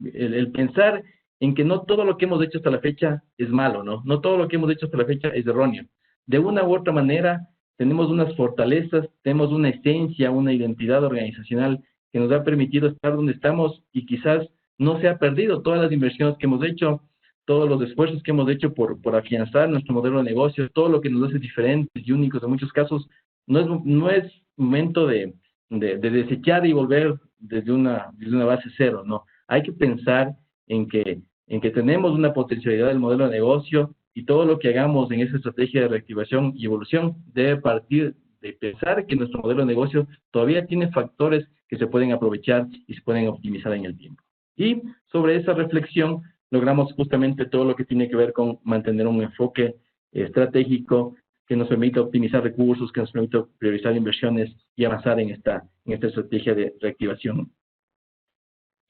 el pensar en que no todo lo que hemos hecho hasta la fecha es malo, ¿no? No todo lo que hemos hecho hasta la fecha es erróneo. De una u otra manera, tenemos unas fortalezas, tenemos una esencia, una identidad organizacional que nos ha permitido estar donde estamos y quizás no se ha perdido todas las inversiones que hemos hecho, todos los esfuerzos que hemos hecho por afianzar nuestro modelo de negocio, todo lo que nos hace diferentes y únicos en muchos casos, no es momento de desechar y volver desde una base cero, ¿no? Hay que pensar en que tenemos una potencialidad del modelo de negocio y todo lo que hagamos en esa estrategia de reactivación y evolución debe partir de pensar que nuestro modelo de negocio todavía tiene factores que se pueden aprovechar y se pueden optimizar en el tiempo. Y sobre esa reflexión logramos justamente todo lo que tiene que ver con mantener un enfoque estratégico que nos permita optimizar recursos, que nos permita priorizar inversiones y avanzar en esta estrategia de reactivación.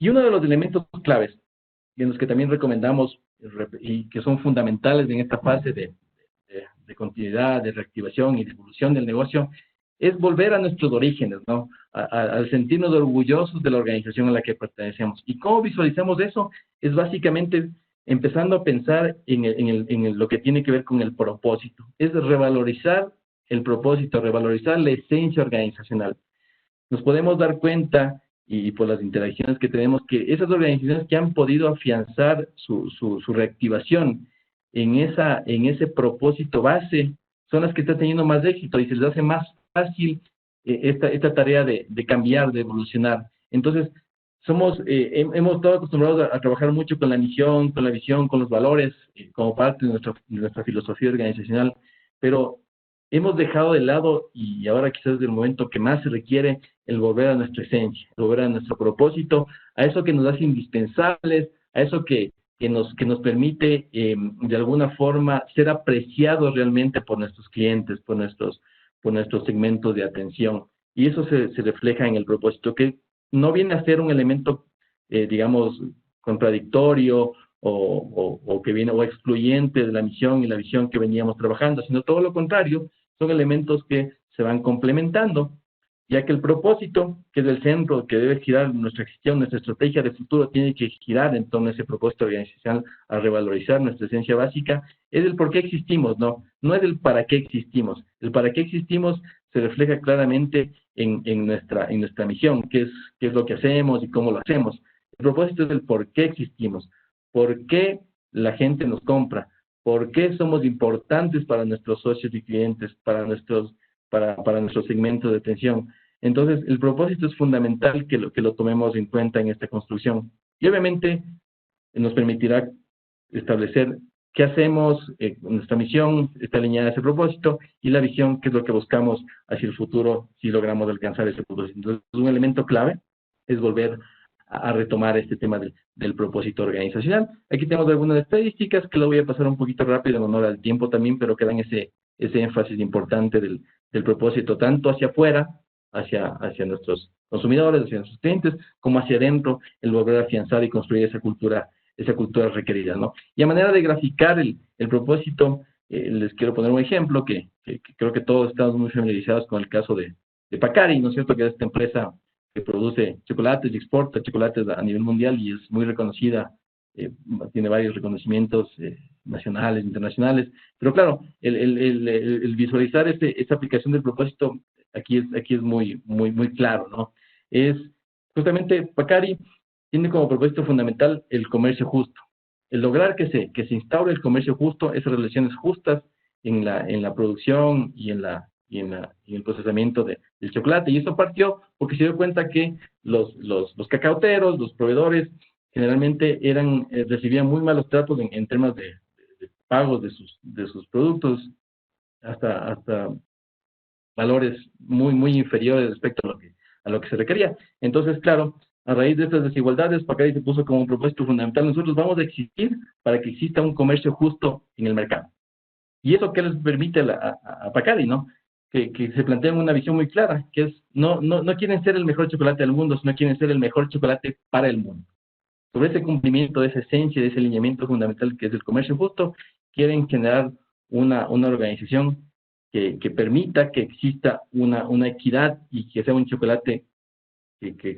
Y uno de los elementos claves en los que también recomendamos y que son fundamentales en esta fase de continuidad, de reactivación y de evolución del negocio, es volver a nuestros orígenes, ¿no? Al sentirnos orgullosos de la organización a la que pertenecemos. ¿Y cómo visualizamos eso? Es básicamente empezando a pensar en lo que tiene que ver con el propósito. Es revalorizar el propósito, revalorizar la esencia organizacional. Nos podemos dar cuenta, y por las interacciones que tenemos, que esas organizaciones que han podido afianzar su reactivación en ese propósito base, son las que están teniendo más éxito y se les hace más fácil esta tarea de cambiar, de evolucionar. Entonces, hemos estado acostumbrados a trabajar mucho con la misión, con la visión, con los valores, como parte de nuestra filosofía organizacional, pero hemos dejado de lado, y ahora quizás es el momento que más se requiere, el volver a nuestra esencia, volver a nuestro propósito, a eso que nos hace indispensables, a eso que nos permite de alguna forma ser apreciados realmente por nuestros clientes, por nuestros segmentos de atención. Y eso se refleja en el propósito, que no viene a ser un elemento, digamos, contradictorio o que viene o excluyente de la misión y la visión que veníamos trabajando, sino todo lo contrario, son elementos que se van complementando, ya que el propósito, que es el centro que debe girar nuestra gestión, nuestra estrategia de futuro, tiene que girar en torno a ese propósito organizacional, a revalorizar nuestra esencia básica, es el por qué existimos, no es el para qué existimos. El para qué existimos se refleja claramente en nuestra misión, qué es lo que hacemos y cómo lo hacemos. El propósito es el por qué existimos, por qué la gente nos compra, por qué somos importantes para nuestros socios y clientes, para nuestros segmentos de atención. Entonces, el propósito es fundamental que lo tomemos en cuenta en esta construcción. Y obviamente nos permitirá establecer qué hacemos, nuestra misión está alineada a ese propósito, y la visión, qué es lo que buscamos hacia el futuro si logramos alcanzar ese propósito. Entonces, un elemento clave es volver a retomar este tema del propósito organizacional. Aquí tenemos algunas estadísticas que lo voy a pasar un poquito rápido en honor al tiempo también, pero que dan ese énfasis importante del propósito, tanto hacia afuera, hacia nuestros consumidores, hacia nuestros clientes, como hacia adentro, el volver a afianzar y construir esa cultura requerida, ¿no? Y a manera de graficar el propósito, les quiero poner un ejemplo que creo que todos estamos muy familiarizados con el caso de Pacari, ¿no es cierto?, que es esta empresa que produce chocolates y exporta chocolates a nivel mundial y es muy reconocida, tiene varios reconocimientos nacionales, internacionales, pero claro, el visualizar esta aplicación del propósito aquí es muy claro, ¿no? Es justamente Pacari tiene como propósito fundamental el comercio justo, el lograr que se instaure el comercio justo, esas relaciones justas en la producción y en el procesamiento del chocolate. Y eso partió porque se dio cuenta que los cacauteros, los proveedores, generalmente recibían muy malos tratos en temas de pagos de sus productos, hasta valores muy inferiores respecto a lo que se requería. Entonces, claro, a raíz de estas desigualdades, Pacari se puso como un propósito fundamental: nosotros vamos a existir para que exista un comercio justo en el mercado. ¿Y eso qué les permite a Pacari, no? Que se plantean una visión muy clara, que es, no quieren ser el mejor chocolate del mundo, sino quieren ser el mejor chocolate para el mundo. Sobre ese cumplimiento de esa esencia, de ese alineamiento fundamental que es el comercio justo, quieren generar una organización que permita que exista una equidad y que sea un chocolate que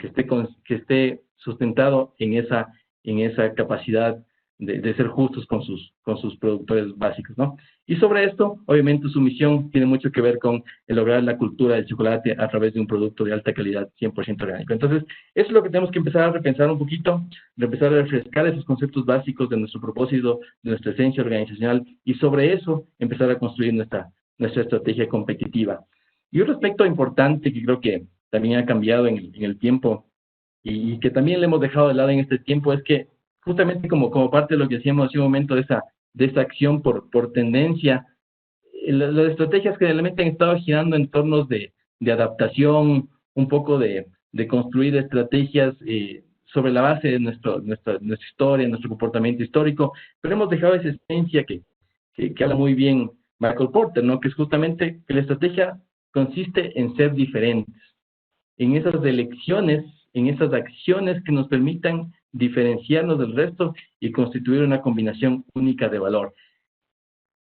esté sustentado en esa capacidad de ser justos con sus productores básicos, ¿no? Y sobre esto, obviamente, su misión tiene mucho que ver con el lograr la cultura del chocolate a través de un producto de alta calidad 100% orgánico. Entonces, eso es lo que tenemos que empezar a repensar un poquito, empezar a refrescar esos conceptos básicos de nuestro propósito, de nuestra esencia organizacional, y sobre eso empezar a construir nuestra estrategia competitiva. Y un aspecto importante que creo que también ha cambiado en el tiempo y que también le hemos dejado de lado en este tiempo es que justamente como parte de lo que decíamos hace un momento de esa acción por tendencia, las estrategias generalmente han estado girando en torno de adaptación, un poco de construir estrategias sobre la base de nuestra historia, nuestro comportamiento histórico, pero hemos dejado esa esencia que habla muy bien Michael Porter, ¿no? Que es justamente que la estrategia consiste en ser diferentes, en esas elecciones, en esas acciones que nos permitan diferenciarnos del resto y constituir una combinación única de valor.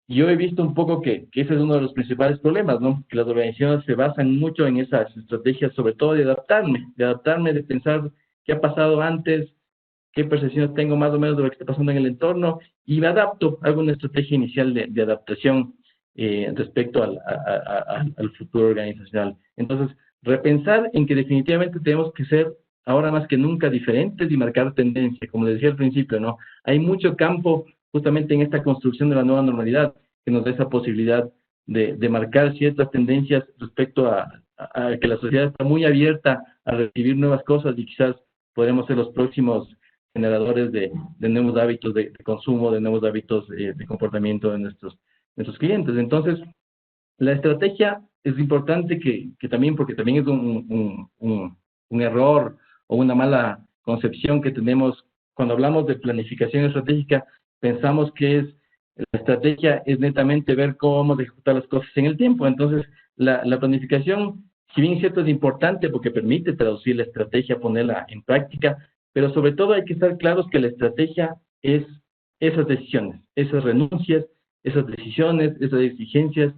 Yo he visto un poco que ese es uno de los principales problemas, ¿no? Que las organizaciones se basan mucho en esas estrategias, sobre todo de adaptarme, de pensar qué ha pasado antes, qué percepciones tengo más o menos de lo que está pasando en el entorno, y me adapto, hago una estrategia inicial de adaptación respecto al futuro organizacional. Entonces, repensar en que definitivamente tenemos que ser ahora más que nunca diferentes y marcar tendencia, como les decía al principio, ¿no? Hay mucho campo justamente en esta construcción de la nueva normalidad que nos da esa posibilidad de marcar ciertas tendencias respecto a que la sociedad está muy abierta a recibir nuevas cosas y quizás podremos ser los próximos generadores de nuevos hábitos de consumo, de nuevos hábitos de comportamiento de nuestros clientes. Entonces, la estrategia es importante que también, porque también es un error o una mala concepción que tenemos cuando hablamos de planificación estratégica, pensamos que la estrategia es netamente ver cómo vamos a ejecutar las cosas en el tiempo. Entonces, la planificación, si bien es cierto, es importante porque permite traducir la estrategia, ponerla en práctica, pero sobre todo hay que estar claros que la estrategia es esas decisiones, esas renuncias, esas decisiones, esas exigencias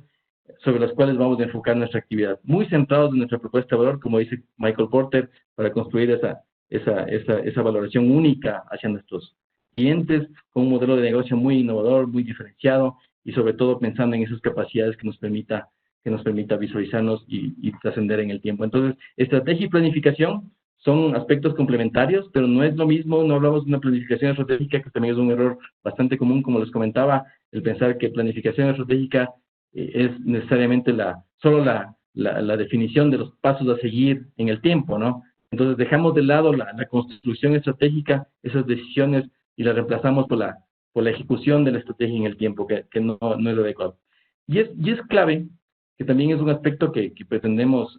sobre las cuales vamos a enfocar nuestra actividad. Muy centrados en nuestra propuesta de valor, como dice Michael Porter, para construir esa valoración única hacia nuestros clientes, con un modelo de negocio muy innovador, muy diferenciado, y sobre todo pensando en esas capacidades que nos permita visualizarnos y trascender en el tiempo. Entonces, estrategia y planificación son aspectos complementarios, pero no es lo mismo, no hablamos de una planificación estratégica, que también es un error bastante común, como les comentaba, el pensar que planificación estratégica es necesariamente solo la definición de los pasos a seguir en el tiempo, ¿no? Entonces dejamos de lado la construcción estratégica, esas decisiones, y las reemplazamos por la ejecución de la estrategia en el tiempo, que no es lo adecuado. Y es clave, que también es un aspecto que pretendemos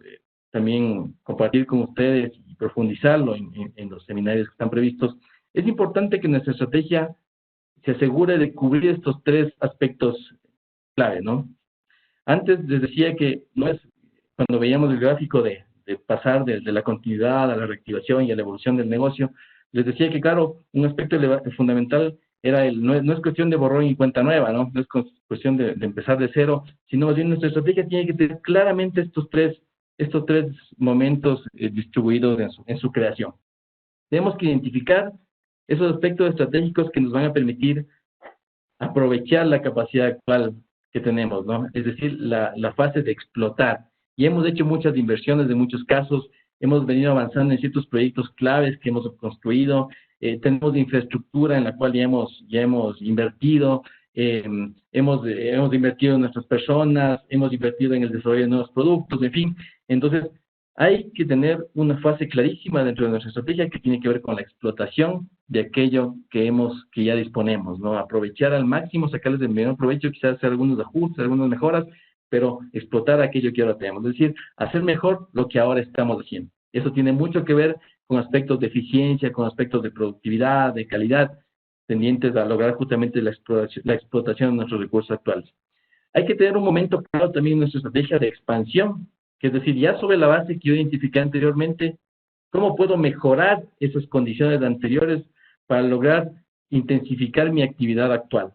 también compartir con ustedes y profundizarlo en los seminarios que están previstos. Es importante que nuestra estrategia se asegure de cubrir estos tres aspectos clave, ¿no? Antes les decía que no es, cuando veíamos el gráfico de pasar de la continuidad a la reactivación y a la evolución del negocio, les decía que, claro, un aspecto fundamental era no es cuestión de borrón y cuenta nueva, ¿no? No es cuestión de empezar de cero, sino más bien nuestra estrategia tiene que tener claramente estos tres momentos distribuidos en su creación. Tenemos que identificar esos aspectos estratégicos que nos van a permitir aprovechar la capacidad actual que tenemos, ¿no? Es decir, la fase de explotar. Y hemos hecho muchas inversiones en muchos casos, hemos venido avanzando en ciertos proyectos claves que hemos construido, tenemos infraestructura en la cual ya hemos invertido, hemos invertido en nuestras personas, hemos invertido en el desarrollo de nuevos productos, en fin. Entonces, hay que tener una fase clarísima dentro de nuestra estrategia que tiene que ver con la explotación de aquello que ya disponemos, ¿no? Aprovechar al máximo, sacarles el menor provecho, quizás hacer algunos ajustes, algunas mejoras, pero explotar aquello que ahora tenemos. Es decir, hacer mejor lo que ahora estamos haciendo. Eso tiene mucho que ver con aspectos de eficiencia, con aspectos de productividad, de calidad, tendientes a lograr justamente la explotación de nuestros recursos actuales. Hay que tener un momento claro también en nuestra estrategia de expansión, que es decir, ya sobre la base que yo identifiqué anteriormente, ¿cómo puedo mejorar esas condiciones anteriores para lograr intensificar mi actividad actual?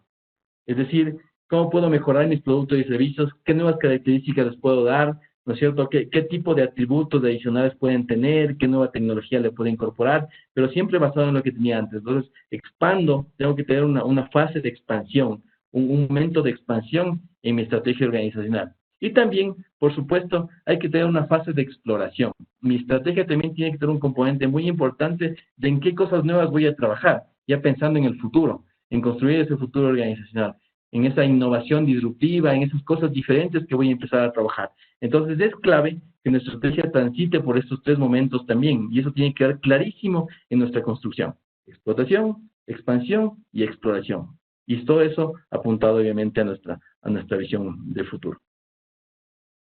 Es decir, cómo puedo mejorar mis productos y servicios, qué nuevas características les puedo dar, ¿no es cierto? ¿Qué tipo de atributos adicionales pueden tener? ¿Qué nueva tecnología le puedo incorporar? Pero siempre basado en lo que tenía antes. Entonces, expando, tengo que tener una fase de expansión, un momento de expansión en mi estrategia organizacional. Y también, por supuesto, hay que tener una fase de exploración. Mi estrategia también tiene que tener un componente muy importante de en qué cosas nuevas voy a trabajar, ya pensando en el futuro, en construir ese futuro organizacional, en esa innovación disruptiva, en esas cosas diferentes que voy a empezar a trabajar. Entonces, es clave que nuestra estrategia transite por estos tres momentos también, y eso tiene que quedar clarísimo en nuestra construcción. Explotación, expansión y exploración. Y todo eso apuntado obviamente a nuestra visión de futuro.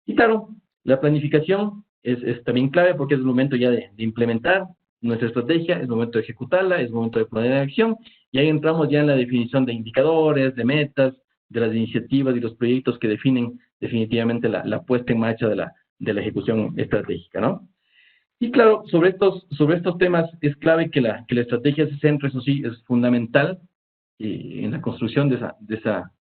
Y claro, la planificación es también clave porque es el momento ya de implementar nuestra estrategia, es el momento de ejecutarla, es el momento de poner en acción, y ahí entramos ya en la definición de indicadores, de metas, de las iniciativas y los proyectos que definen definitivamente la puesta en marcha de la ejecución estratégica, ¿no? Y claro, sobre estos temas es clave que la estrategia se centre, eso sí, es fundamental en la construcción de esa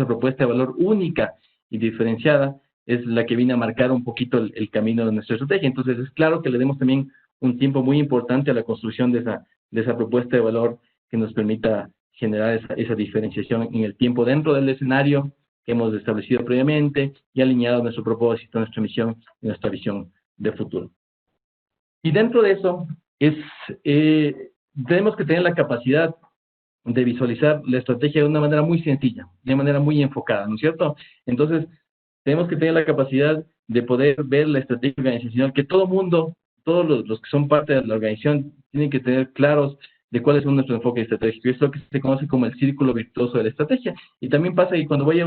propuesta de valor única y diferenciada, es la que viene a marcar un poquito el camino de nuestra estrategia. Entonces, es claro que le demos también un tiempo muy importante a la construcción de esa propuesta de valor que nos permita generar esa diferenciación en el tiempo dentro del escenario que hemos establecido previamente y alineado nuestro propósito, nuestra misión y nuestra visión de futuro. Y dentro de eso, tenemos que tener la capacidad de visualizar la estrategia de una manera muy sencilla, de una manera muy enfocada, ¿no es cierto? Entonces, tenemos que tener la capacidad de poder ver la estrategia organizacional, que todo mundo, todos los que son parte de la organización, tienen que tener claros de cuáles son nuestros enfoques estratégicos. Es lo que se conoce como el círculo virtuoso de la estrategia. Y también pasa que cuando voy a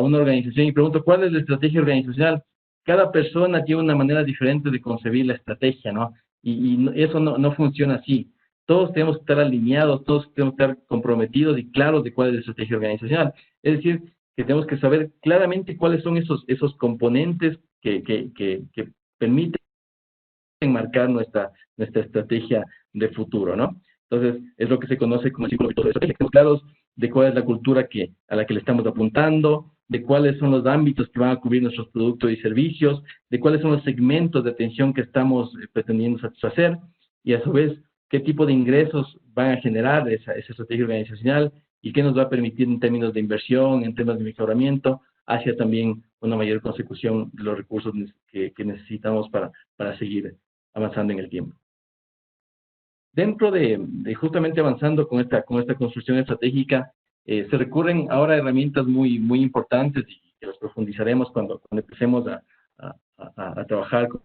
una organización y pregunto cuál es la estrategia organizacional, cada persona tiene una manera diferente de concebir la estrategia, ¿no? Y eso no funciona así. Todos tenemos que estar alineados, todos tenemos que estar comprometidos y claros de cuál es la estrategia organizacional. Es decir, que tenemos que saber claramente cuáles son esos componentes que permiten marcar nuestra estrategia de futuro, ¿no? Entonces, es lo que se conoce como el círculo virtuoso de estrategia. Estamos claros de cuál es la cultura a la que le estamos apuntando, de cuáles son los ámbitos que van a cubrir nuestros productos y servicios, de cuáles son los segmentos de atención que estamos pretendiendo satisfacer, y a su vez, qué tipo de ingresos van a generar esa estrategia organizacional y qué nos va a permitir en términos de inversión, en temas de mejoramiento, hacia también una mayor consecución de los recursos que necesitamos para seguir avanzando en el tiempo. Dentro de justamente avanzando con esta construcción estratégica, se recurren ahora a herramientas muy importantes y que las profundizaremos cuando empecemos a trabajar con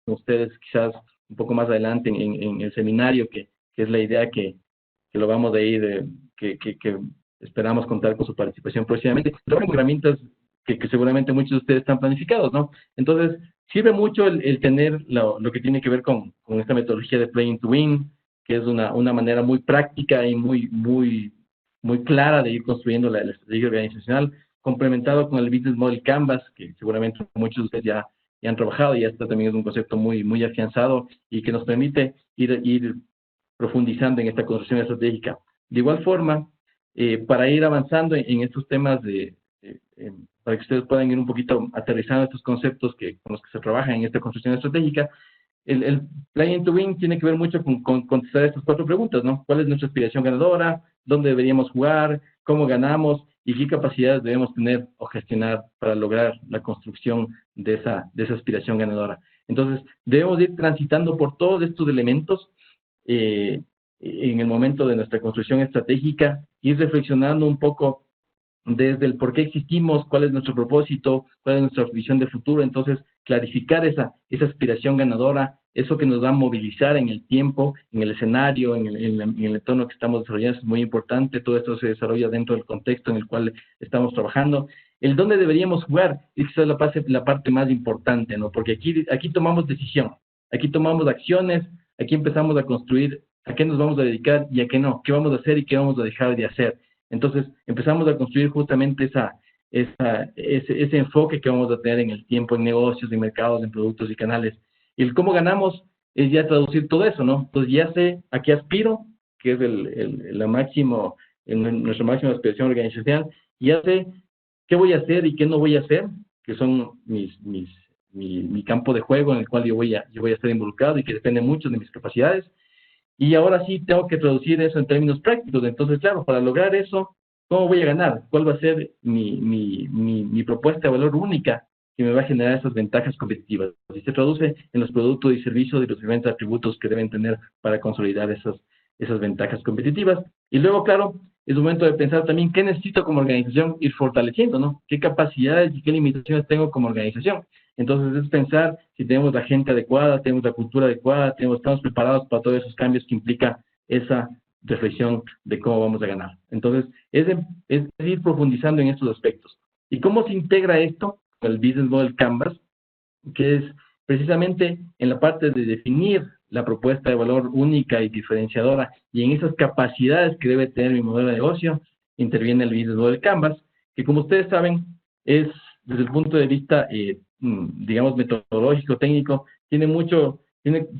ustedes quizás un poco más adelante en el seminario, que es la idea que lo vamos a ir, que esperamos contar con su participación próximamente. Son herramientas que seguramente muchos de ustedes están planificados, ¿no? Entonces, sirve mucho el tener lo que tiene que ver con esta metodología de Playing to Win, que es una manera muy práctica y muy clara de ir construyendo la estrategia organizacional, complementado con el Business Model Canvas, que seguramente muchos de ustedes ya han trabajado, y esto también es un concepto muy afianzado y que nos permite ir profundizando en esta construcción estratégica. De igual forma, para ir avanzando en estos temas para que ustedes puedan ir un poquito aterrizando estos conceptos con los que se trabaja en esta construcción estratégica, el Playing to Win tiene que ver mucho con contestar estas 4 preguntas, ¿no? ¿Cuál es nuestra aspiración ganadora? ¿Dónde deberíamos jugar? ¿Cómo ganamos? ¿Y qué capacidades debemos tener o gestionar para lograr la construcción de esa aspiración ganadora? Entonces, debemos ir transitando por todos estos elementos en el momento de nuestra construcción estratégica, ir reflexionando un poco desde el por qué existimos, cuál es nuestro propósito, cuál es nuestra visión de futuro. Entonces, clarificar esa aspiración ganadora, eso que nos va a movilizar en el tiempo, en el escenario, en el entorno que estamos desarrollando, es muy importante. Todo esto se desarrolla dentro del contexto en el cual estamos trabajando. El dónde deberíamos jugar, esa es la parte más importante, ¿no? Porque aquí tomamos decisión, aquí tomamos acciones, aquí empezamos a construir a qué nos vamos a dedicar y a qué no, qué vamos a hacer y qué vamos a dejar de hacer. Entonces, empezamos a construir justamente ese enfoque que vamos a tener en el tiempo, en negocios, en mercados, en productos y canales. Y el cómo ganamos es ya traducir todo eso, ¿no? Entonces, ya sé a qué aspiro, que es la máximo en nuestra máxima aspiración organizacional, y ya sé qué voy a hacer y qué no voy a hacer, que son mi campo de juego en el cual yo voy a estar involucrado y que depende mucho de mis capacidades. Y ahora sí tengo que traducir eso en términos prácticos. Entonces, claro, para lograr eso, ¿cómo voy a ganar? ¿Cuál va a ser mi propuesta de valor única que me va a generar esas ventajas competitivas? Y se traduce en los productos y servicios y los diferentes atributos que deben tener para consolidar esas ventajas competitivas. Y luego, claro, es momento de pensar también qué necesito como organización ir fortaleciendo, ¿no? ¿Qué capacidades y qué limitaciones tengo como organización? Entonces es pensar si tenemos la gente adecuada, tenemos la cultura adecuada, estamos preparados para todos esos cambios que implica esa reflexión de cómo vamos a ganar. Entonces es ir profundizando en estos aspectos. ¿Y cómo se integra esto con el Business Model Canvas? Que es precisamente en la parte de definir la propuesta de valor única y diferenciadora, y en esas capacidades que debe tener mi modelo de negocio, interviene el Business Model Canvas, que como ustedes saben, es desde el punto de vista, digamos, metodológico, técnico, tiene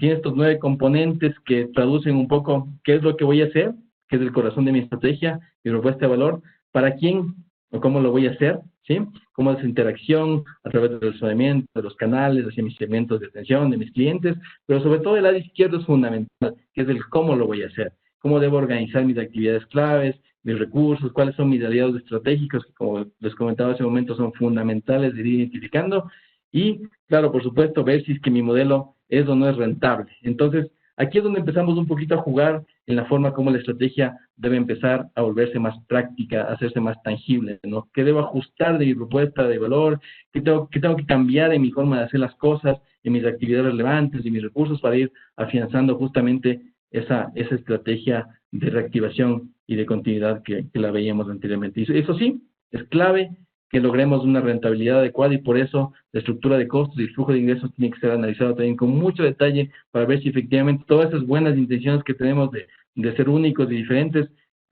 estos 9 componentes que traducen un poco qué es lo que voy a hacer, que es el corazón de mi estrategia, mi propuesta de valor, para quién o cómo lo voy a hacer, ¿sí? Cómo es interacción a través del razonamiento, de los canales, hacia mis segmentos de atención, de mis clientes, pero sobre todo el lado izquierdo es fundamental, que es el cómo lo voy a hacer, cómo debo organizar mis actividades claves, mis recursos, cuáles son mis aliados estratégicos, que como les comentaba hace un momento son fundamentales de ir identificando, y claro, por supuesto, ver si es que mi modelo es o no es rentable. Entonces, aquí es donde empezamos un poquito a jugar en la forma como la estrategia debe empezar a volverse más práctica, a hacerse más tangible, ¿no? ¿Qué debo ajustar de mi propuesta de valor? ¿Qué tengo que cambiar en mi forma de hacer las cosas, en mis actividades relevantes y mis recursos para ir afianzando justamente esa estrategia de reactivación y de continuidad que la veíamos anteriormente? Y eso sí, es clave que logremos una rentabilidad adecuada, y por eso la estructura de costos y el flujo de ingresos tiene que ser analizado también con mucho detalle para ver si efectivamente todas esas buenas intenciones que tenemos de ser únicos y diferentes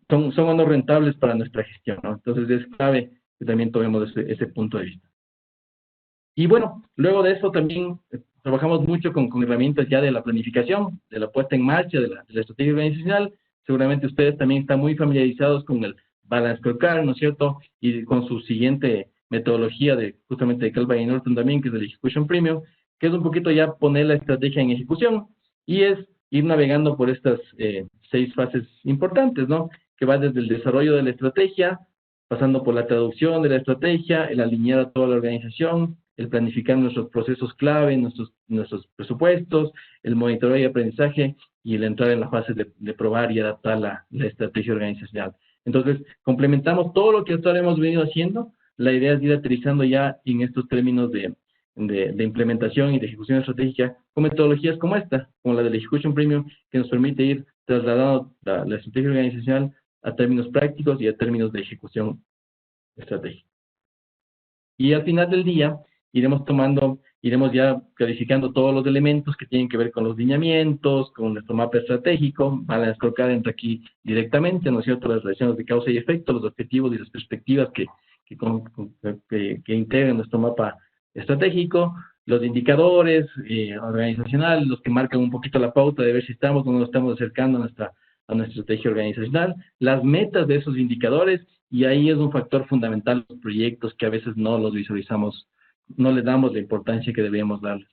son o no rentables para nuestra gestión, ¿no? Entonces es clave que también tomemos ese punto de vista. Y bueno, luego de eso también trabajamos mucho con herramientas ya de la planificación, de la puesta en marcha, de la estrategia organizacional. Seguramente ustedes también están muy familiarizados con el Balance Scorecard, ¿no es cierto? Y con su siguiente metodología justamente de Calvin y Norton también, que es el Execution Premium, que es un poquito ya poner la estrategia en ejecución, y es ir navegando por estas 6 fases importantes, ¿no? Que va desde el desarrollo de la estrategia, pasando por la traducción de la estrategia, el alinear a toda la organización, el planificar nuestros procesos clave, nuestros presupuestos, el monitoreo y aprendizaje, y el entrar en la fase de probar y adaptar la estrategia organizacional. Entonces, complementamos todo lo que hasta ahora hemos venido haciendo. La idea es ir aterrizando ya en estos términos de implementación y de ejecución estratégica con metodologías como esta, como la del Execution Premium, que nos permite ir trasladando la estrategia organizacional a términos prácticos y a términos de ejecución estratégica. Y al final del día iremos ya clarificando todos los elementos que tienen que ver con los lineamientos, con nuestro mapa estratégico. Balance Scorecard entra aquí directamente, ¿no es cierto? Las relaciones de causa y efecto, los objetivos y las perspectivas que integran nuestro mapa estratégico, los indicadores organizacionales, los que marcan un poquito la pauta de ver si estamos o no nos estamos acercando a nuestra estrategia organizacional, las metas de esos indicadores, y ahí es un factor fundamental los proyectos que a veces no los visualizamos, no les damos la importancia que deberíamos darles.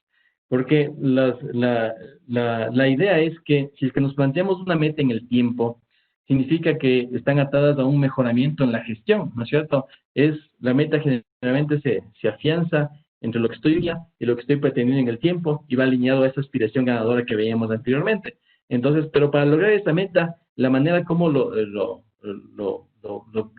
Porque la idea es que si es que nos planteamos una meta en el tiempo, significa que están atadas a un mejoramiento en la gestión, ¿no es cierto? La meta generalmente se afianza entre lo que estoy ya y lo que estoy pretendiendo en el tiempo, y va alineado a esa aspiración ganadora que veíamos anteriormente. Entonces, pero para lograr esa meta, la manera como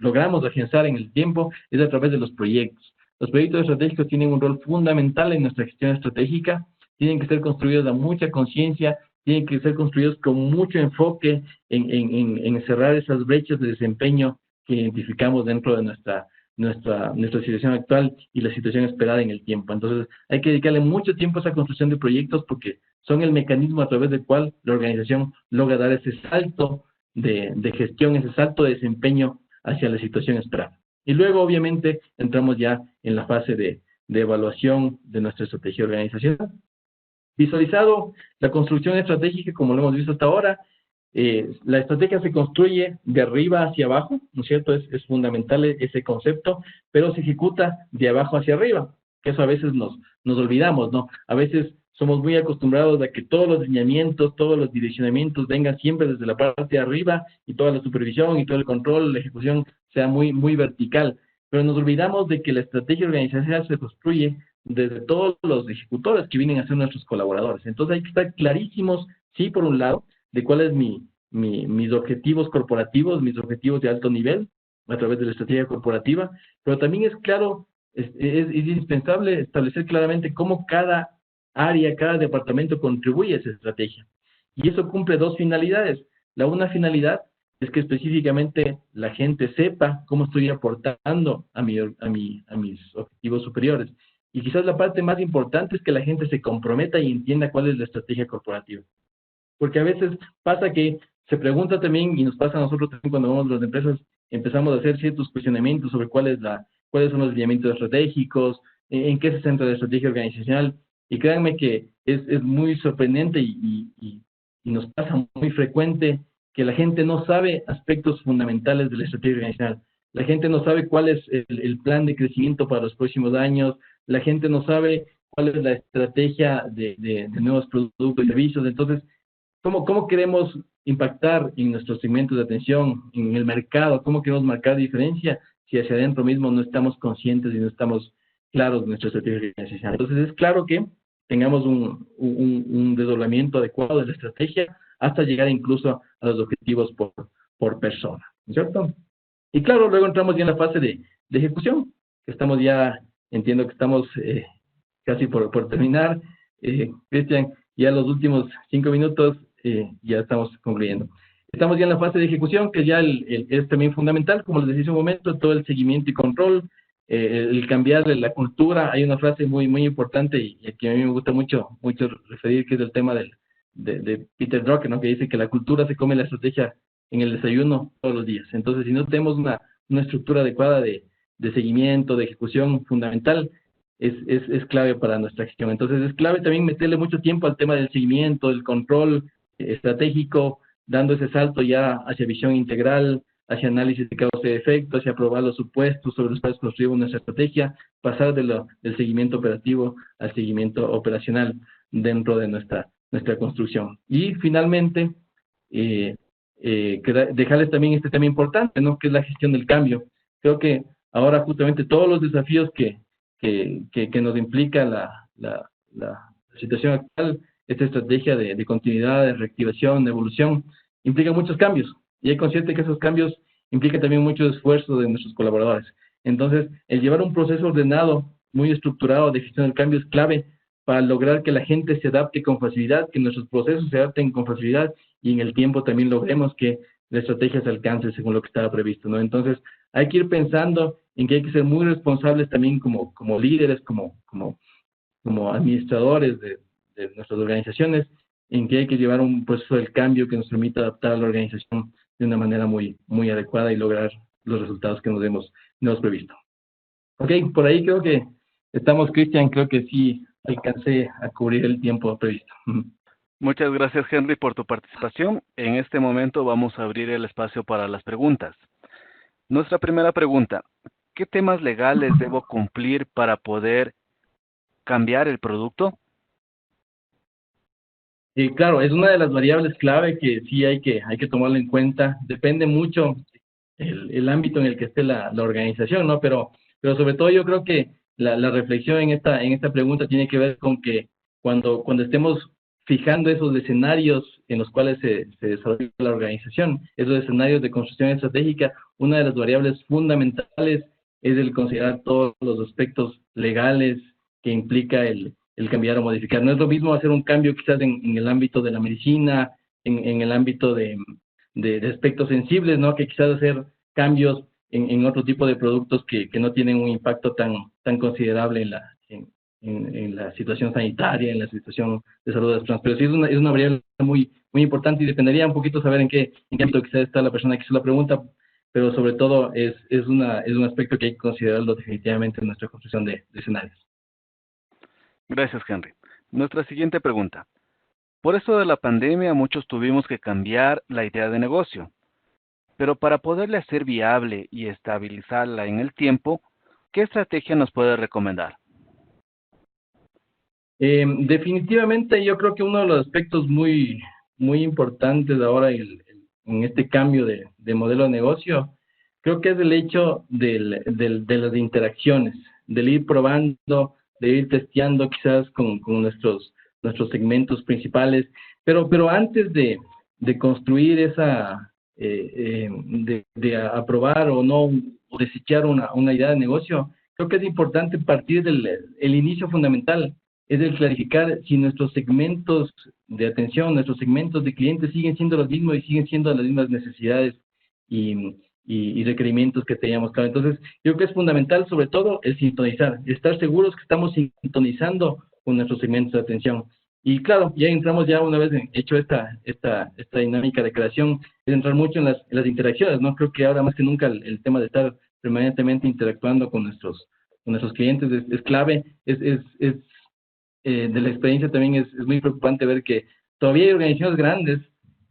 logramos afianzar en el tiempo es a través de los proyectos. Los proyectos estratégicos tienen un rol fundamental en nuestra gestión estratégica, tienen que ser construidos a mucha conciencia, tienen que ser construidos con mucho enfoque en cerrar esas brechas de desempeño que identificamos dentro de nuestra situación actual y la situación esperada en el tiempo. Entonces, hay que dedicarle mucho tiempo a esa construcción de proyectos, porque son el mecanismo a través del cual la organización logra dar ese salto de gestión, ese salto de desempeño hacia la situación esperada. Y luego, obviamente, entramos ya en la fase de evaluación de nuestra estrategia organizacional. Visualizado la construcción estratégica, como lo hemos visto hasta ahora, La estrategia se construye de arriba hacia abajo, ¿no es cierto? Es fundamental ese concepto, pero se ejecuta de abajo hacia arriba, que eso a veces nos olvidamos, ¿no? A veces somos muy acostumbrados a que todos los lineamientos, todos los direccionamientos vengan siempre desde la parte de arriba y toda la supervisión y todo el control, la ejecución sea muy vertical, pero nos olvidamos de que la estrategia organizacional se construye desde todos los ejecutores que vienen a ser nuestros colaboradores. Entonces hay que estar clarísimos, sí, por un lado, de cuál es mis objetivos corporativos, mis objetivos de alto nivel, a través de la estrategia corporativa, pero también es claro, es indispensable establecer claramente cómo cada área, cada departamento contribuye a esa estrategia. Y eso cumple dos finalidades. La una finalidad es que específicamente la gente sepa cómo estoy aportando a mis objetivos superiores. Y quizás la parte más importante es que la gente se comprometa y entienda cuál es la estrategia corporativa. Porque a veces pasa que se pregunta también, y nos pasa a nosotros también cuando vamos a las empresas, empezamos a hacer ciertos cuestionamientos sobre cuáles son los lineamientos estratégicos, en qué se centra la estrategia organizacional, y créanme que es muy sorprendente y nos pasa muy frecuente que la gente no sabe aspectos fundamentales de la estrategia organizacional. La gente no sabe cuál es el plan de crecimiento para los próximos años, la gente no sabe cuál es la estrategia de nuevos productos y servicios. Entonces, ¿cómo queremos impactar en nuestros segmentos de atención, en el mercado? ¿Cómo queremos marcar diferencia si hacia adentro mismo no estamos conscientes y no estamos claros de nuestra estrategia organizacional? Entonces, es claro que tengamos un desdoblamiento adecuado de la estrategia hasta llegar incluso a los objetivos por persona, ¿no es cierto? Y claro, luego entramos ya en la fase de ejecución, que estamos ya, entiendo que estamos casi por terminar. Cristian, ya los últimos 5 minutos ya estamos concluyendo. Estamos ya en la fase de ejecución, que ya es también fundamental, como les decía hace un momento, todo el seguimiento y control, el cambiar de la cultura. Hay una frase muy importante y que a mí me gusta mucho referir, que es el tema de Peter Drucker, ¿no? Que dice que la cultura se come la estrategia en el desayuno todos los días. Entonces, si no tenemos una estructura adecuada de seguimiento, de ejecución fundamental, es clave para nuestra gestión. Entonces, es clave también meterle mucho tiempo al tema del seguimiento, del control estratégico, dando ese salto ya hacia visión integral, hacia análisis de causa y efecto, hacia probar los supuestos sobre los cuales construimos nuestra estrategia, pasar del seguimiento operativo al seguimiento operacional dentro de nuestra construcción. Y finalmente, dejarles también este tema importante, ¿no? Que es la gestión del cambio. Creo que ahora justamente todos los desafíos que nos implica la situación actual, esta estrategia de continuidad, de reactivación, de evolución, implica muchos cambios. Y hay consciente que esos cambios implican también mucho esfuerzo de nuestros colaboradores. Entonces, el llevar un proceso ordenado, muy estructurado de gestión del cambio es clave para lograr que la gente se adapte con facilidad, que nuestros procesos se adapten con facilidad y en el tiempo también logremos que la estrategia se alcance según lo que estaba previsto, ¿no? Entonces, hay que ir pensando en que hay que ser muy responsables también como líderes, como administradores de nuestras organizaciones, en que hay que llevar un proceso del cambio que nos permita adaptar a la organización de una manera muy adecuada y lograr los resultados que nos hemos previsto. Ok, por ahí creo que estamos, Cristian, creo que sí alcancé a cubrir el tiempo previsto. Muchas gracias, Henry, por tu participación. En este momento vamos a abrir el espacio para las preguntas. Nuestra primera pregunta: ¿qué temas legales debo cumplir para poder cambiar el producto? Claro, es una de las variables clave que sí hay que tomarlo en cuenta. Depende mucho el ámbito en el que esté la organización, ¿no? Pero sobre todo yo creo que la reflexión en esta pregunta tiene que ver con que cuando estemos fijando esos escenarios en los cuales se desarrolla la organización, esos escenarios de construcción estratégica, una de las variables fundamentales es el considerar todos los aspectos legales que implica el cambiar o modificar. No es lo mismo hacer un cambio quizás en el ámbito de la medicina, en el ámbito de aspectos sensibles, ¿no? Que quizás hacer cambios en otro tipo de productos que no tienen un impacto tan considerable en la situación sanitaria, en la situación de salud de las personas. Pero sí es una variable muy importante y dependería un poquito saber en qué ámbito quizás está la persona que hizo la pregunta, pero sobre todo es un aspecto que hay que considerarlo definitivamente en nuestra construcción de escenarios. Gracias, Henry. Nuestra siguiente pregunta: Por eso de la pandemia muchos tuvimos que cambiar la idea de negocio, pero para poderle hacer viable y estabilizarla en el tiempo, ¿qué estrategia nos puede recomendar? Definitivamente yo creo que uno de los aspectos muy importantes ahora en este cambio de modelo de negocio, creo que es el hecho de las interacciones, del ir probando, de ir testeando quizás con nuestros segmentos principales, pero antes de construir de aprobar o no, o desechar una idea de negocio, creo que es importante partir del el inicio fundamental, es el clarificar si nuestros segmentos de atención, nuestros segmentos de clientes siguen siendo los mismos y siguen siendo las mismas necesidades y requerimientos que teníamos. Claro. Entonces, yo creo que es fundamental, sobre todo, el sintonizar, estar seguros que estamos sintonizando con nuestros segmentos de atención. Y claro, ya entramos ya una vez hecho esta dinámica de creación, es entrar mucho en las interacciones, ¿no? Creo que ahora más que nunca el tema de estar permanentemente interactuando con nuestros clientes es clave, de la experiencia también es muy preocupante ver que todavía hay organizaciones grandes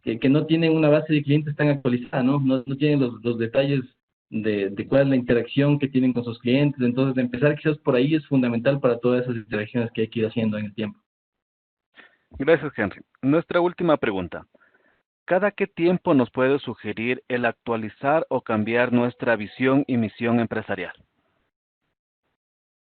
que no tienen una base de clientes tan actualizada, ¿no? No tienen los detalles de cuál es la interacción que tienen con sus clientes. Entonces, empezar quizás por ahí es fundamental para todas esas interacciones que hay que ir haciendo en el tiempo. Gracias, Henry. Nuestra última pregunta. ¿Cada qué tiempo nos puede sugerir el actualizar o cambiar nuestra visión y misión empresarial?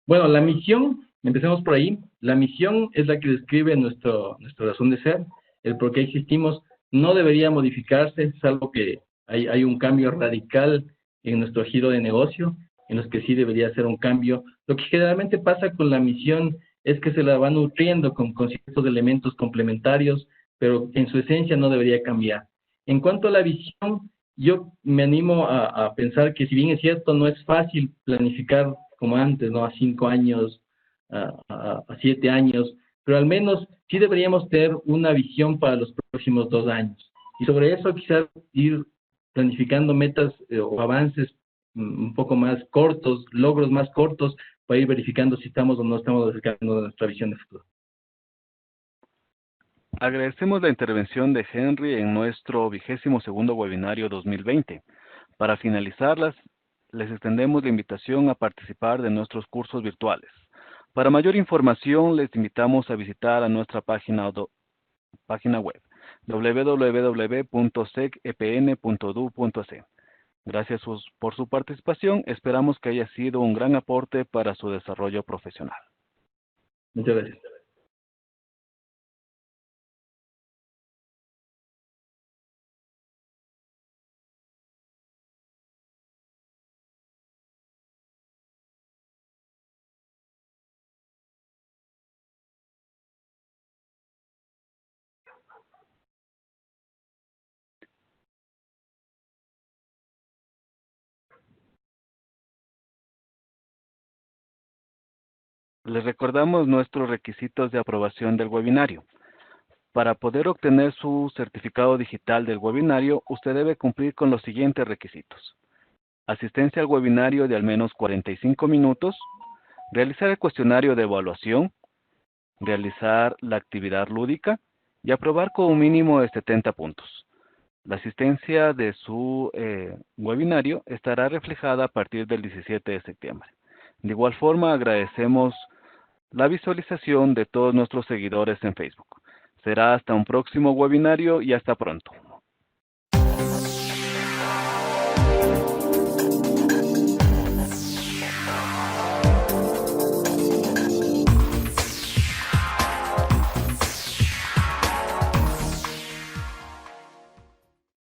Bueno, la misión, empecemos por ahí. La misión es la que describe nuestra razón de ser, el por qué existimos. No debería modificarse, salvo que hay un cambio radical en nuestro giro de negocio, en los que sí debería ser un cambio. Lo que generalmente pasa con la misión es que se la va nutriendo con ciertos elementos complementarios, pero en su esencia no debería cambiar. En cuanto a la visión, yo me animo a pensar que si bien es cierto, no es fácil planificar como antes, ¿no? A 5 años, a 7 años, pero al menos sí deberíamos tener una visión para los próximos 2 años. Y sobre eso quizás ir planificando metas o avances un poco más cortos, logros más cortos, para ir verificando si estamos o no estamos acercando a nuestra visión de futuro. Agradecemos la intervención de Henry en nuestro 22º webinario 2020. Para finalizarlas, les extendemos la invitación a participar de nuestros cursos virtuales. Para mayor información, les invitamos a visitar a nuestra página web www.secepn.du.es. Gracias por su participación. Esperamos que haya sido un gran aporte para su desarrollo profesional. Muchas gracias. Les recordamos nuestros requisitos de aprobación del webinario. Para poder obtener su certificado digital del webinario, usted debe cumplir con los siguientes requisitos. Asistencia al webinario de al menos 45 minutos, realizar el cuestionario de evaluación, realizar la actividad lúdica y aprobar con un mínimo de 70 puntos. La asistencia de su webinario estará reflejada a partir del 17 de septiembre. De igual forma, agradecemos la visualización de todos nuestros seguidores en Facebook. Será hasta un próximo webinario y hasta pronto.